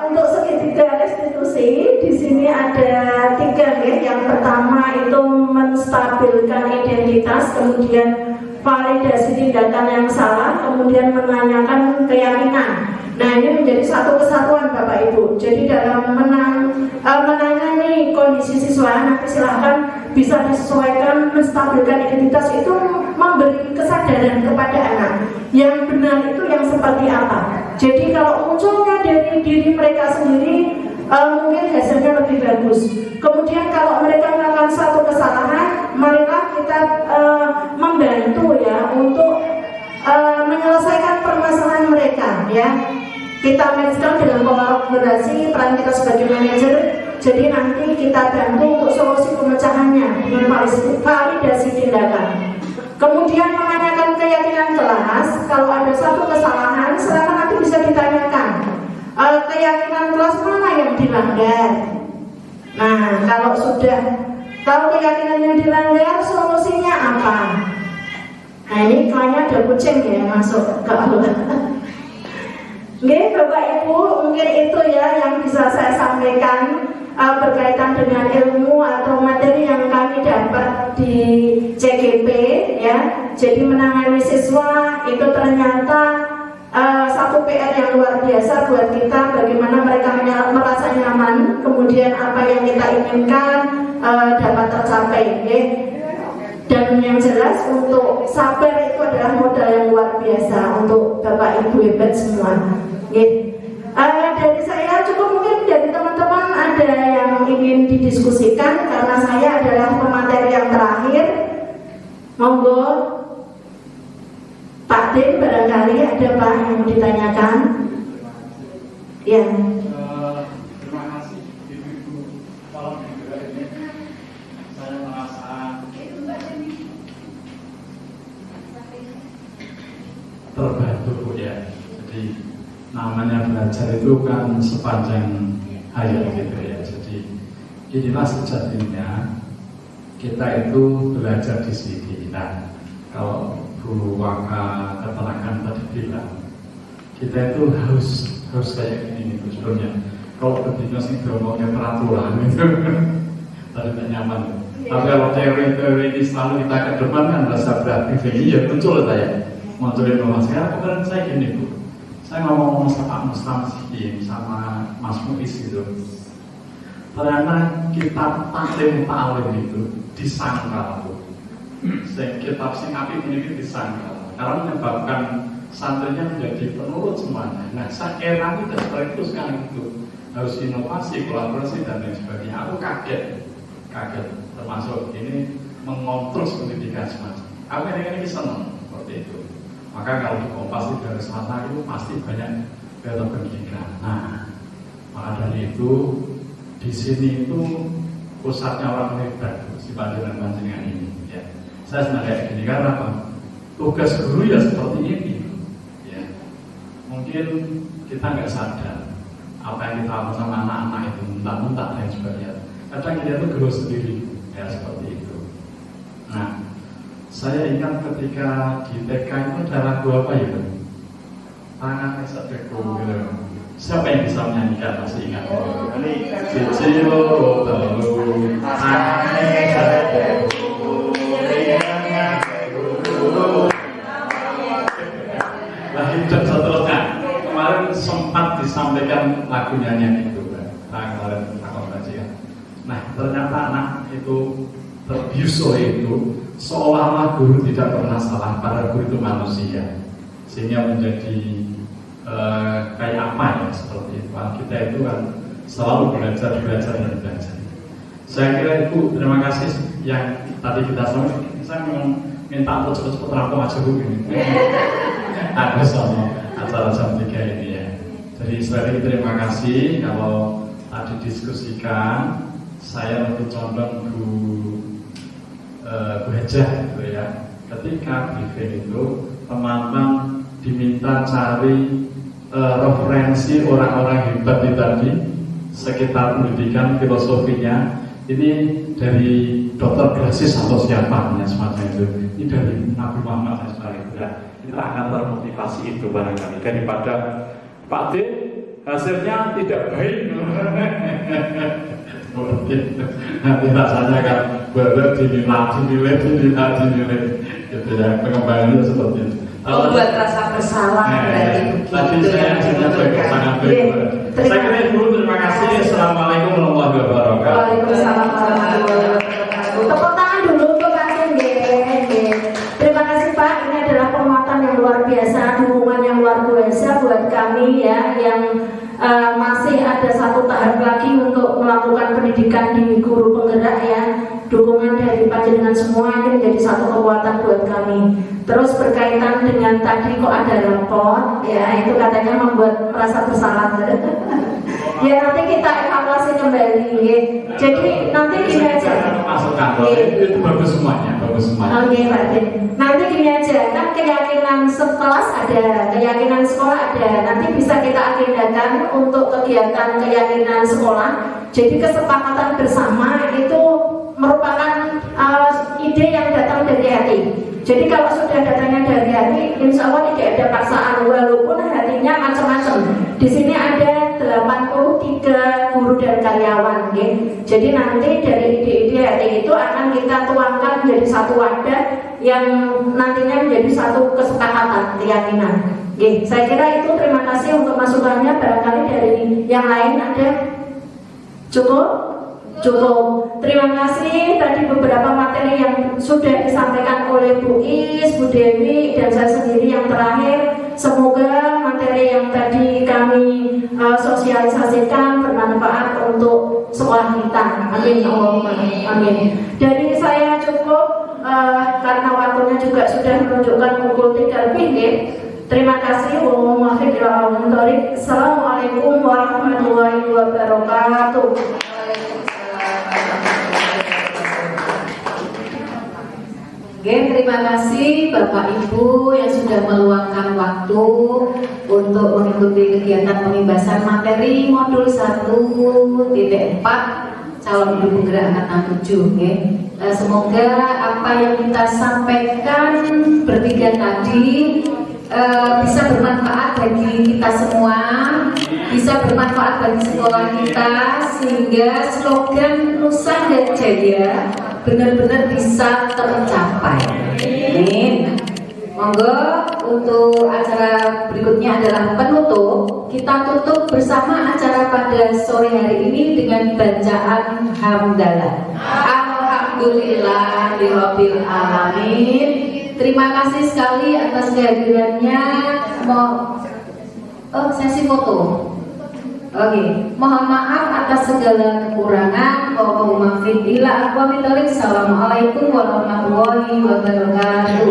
untuk segitiga restitusi di sini ada 3 ya. Yang pertama itu menstabilkan identitas, kemudian validasi tindakan yang salah, kemudian menanyakan keyakinan. Nah ini menjadi satu kesatuan Bapak Ibu. Jadi dalam menangani kondisi siswa nanti silahkan bisa disesuaikan. Menstabilkan identitas itu memberi kesadaran kepada anak yang benar itu yang seperti apa. Jadi kalau munculnya dari diri mereka sendiri mungkin hasilnya lebih bagus. Kemudian kalau mereka melakukan satu kesalahan, marilah kita membantu ya untuk menyelesaikan permasalahan mereka ya. Kita matchkan dengan kolaborasi peran kita sebagai manajer. Jadi nanti kita bantu untuk solusi pemecahannya dengan validasi tindakan. Kemudian menanyakan keyakinan kelas. Kalau ada satu kesalahan, silakan nanti bisa ditanyakan keyakinan kelas mana yang dilanggar. Nah, kalau sudah tahu keyakinan yang dilanggar, solusinya apa? Nah, ini kayaknya ada kucing ya masuk ke aula. Oke, Bapak Ibu, mungkin itu ya yang bisa saya sampaikan berkaitan dengan ilmu atau materi yang kami dapat di CGP ya. Jadi menangani siswa itu ternyata satu PR yang luar biasa buat kita, bagaimana mereka merasa nyaman, kemudian apa yang kita inginkan dapat tercapai ya. Dan yang jelas untuk sabar itu adalah modal yang luar biasa untuk Bapak Ibu hebat semua. Dari saya cukup, mungkin dari teman-teman ada yang ingin didiskusikan karena saya adalah pemateri yang terakhir. Monggo Pak Din, barangkali ada Pak yang mau ditanyakan. Ya. Terima kasih Ibu-Ibu. Tolong juga ini saya merasa terbantu Bu ya. Jadi namanya belajar itu kan sepanjang hayat gitu ya. Jadi inilah sejatinya kita itu belajar di sini. Nah, kalau Bu Waka keterangan tadi bilang kita itu harus kayak gini itu sebelumnya. Kalau ketika sih ngomongnya peraturan itu tadi tak nyaman. Tapi kalau teori-teori ini selalu kita ke depan kan rasa berat ini ya muncul saya munculin rumah saya. Bukan saya gini Bu, saya ngomong sama Pak Mustamsi sama Mas Muiz gitu. Ternyata kitab taklim itu disangkal Bu. Kitab sing apik ini disangkal karena menyebabkan santrinya menjadi penurut semuanya. Nah, era kita seperti itu sekarang itu harus inovasi, kolaborasi dan lain sebagainya. Aku kaget termasuk ini mengontrol pendidikan semacam. Aku ini senang seperti itu. Maka kalau di Kompas dari sana itu pasti banyak kegiatan pendidikan. Nah, maka dari itu di sini itu pusatnya orang hebat si panjenengan ini. Ya. Saya senang kayak gini karena apa? Tugas guru ya seperti ini. Ya. Mungkin kita nggak sadar apa yang kita lakukan sama anak-anak itu mentah-mentah dan sebagainya. Kadang kita itu guru sendiri, ya seperti itu. Nah, saya ingat ketika di TK itu ada lagu apa ya? Tangan sedekku gitu. Siapa yang bisa menyanyikan, masih ingat? Cicilo telu ane Nah itu seterusnya. Kemarin sempat disampaikan lagu nyanyian itu, kemarin aku baca. Nah ternyata anak itu terbius oleh itu, seolah-olah guru tidak pernah salah, padahal guru itu manusia, sehingga menjadi kayak apa ya seperti itu. Kita itu kan selalu belajar. Saya kira itu, terima kasih yang tadi kita sampaikan. Saya minta untuk cepat-cepat rampung aja Bu ini. Ada sama acara jam 3 ini ya. Jadi sekali lagi terima kasih. Kalau tadi diskusikan, saya lebih condong Bu Hajah gitu ya. Ketika briefing itu teman-teman diminta cari referensi orang-orang hebat itu tadi sekitar pendidikan filosofinya. Ini dari Dr. Grasis atau siapa semacam itu. Ini dari Nabi Muhammad SAW. Kita akan termotivasi itu barangkali daripada Pak D hasilnya tidak baik. Nanti rasanya kan baru dinilai gitu ya, pengembangannya seperti itu. Membuat rasa bersalah berarti tadi saya sangat baik. Saya kira dulu, terima kasih. Assalamualaikum warahmatullahi wabarakatuh. Waalaikumsalam warahmatullahi wabarakatuh. Tepuk tangan dulu untuk Pak Singgi. Terima kasih Pak, ini adalah penguatan yang luar biasa, dukungan yang luar biasa buat kami ya, yang masih ada satu tahap lagi untuk melakukan pendidikan di guru penggerak ya. Dukungan dari panjenengan semua ini menjadi satu kekuatan buat kami. Terus berkaitan dengan tadi kok ada rapor ya, itu katanya membuat merasa bersalah. Ya nanti kita evaluasi kembali ya. Jadi nanti gini aja. Itu bagus semuanya, Oke, Pak. Nanti gini aja, kan keyakinan sekelas ada, keyakinan sekolah ada. Nanti bisa kita agendakan untuk kegiatan keyakinan sekolah. Jadi kesepakatan bersama itu merupakan ide yang datang dari hati. Jadi kalau sudah datangnya dari hati, insya Allah tidak ada paksaan, walaupun hatinya macam-macam. Di sini ada 83 guru dan karyawan, okay? Jadi nanti dari ide-ide hati itu akan kita tuangkan menjadi satu wadah yang nantinya menjadi satu kesepakatan keyakinan. Okay? Saya kira itu. Terima kasih untuk masukannya. Barangkali dari yang lain ada? Cukup. Terima kasih. Tadi beberapa materi yang sudah disampaikan oleh Bu Is, Bu Dewi, dan saya sendiri yang terakhir. Semoga materi yang tadi kami sosialisasikan bermanfaat untuk sekolah kita. Amin. Amin. Dari saya cukup karena waktunya juga sudah menunjukkan pukul 3 lebih. Terima kasih. Assalamualaikum warahmatullahi wabarakatuh. Oke, terima kasih Bapak Ibu yang sudah meluangkan waktu untuk mengikuti kegiatan pengibasan materi modul 1.4 calon guru penggerak angkatan 7. Okay. Semoga apa yang kita sampaikan bertiga tadi bisa bermanfaat bagi kita semua, bisa bermanfaat bagi sekolah kita, sehingga slogan Nusa dan Jaya benar-benar bisa tercapai. Amin. Monggo untuk acara berikutnya adalah penutup. Kita tutup bersama acara pada sore hari ini dengan bacaan hamdalah. Alhamdulillahirabbil alamin. Terima kasih sekali atas kehadirannya. Sesi foto. Oke, mohon maaf atas segala kekurangan. Assalamualaikum warahmatullahi wabarakatuh.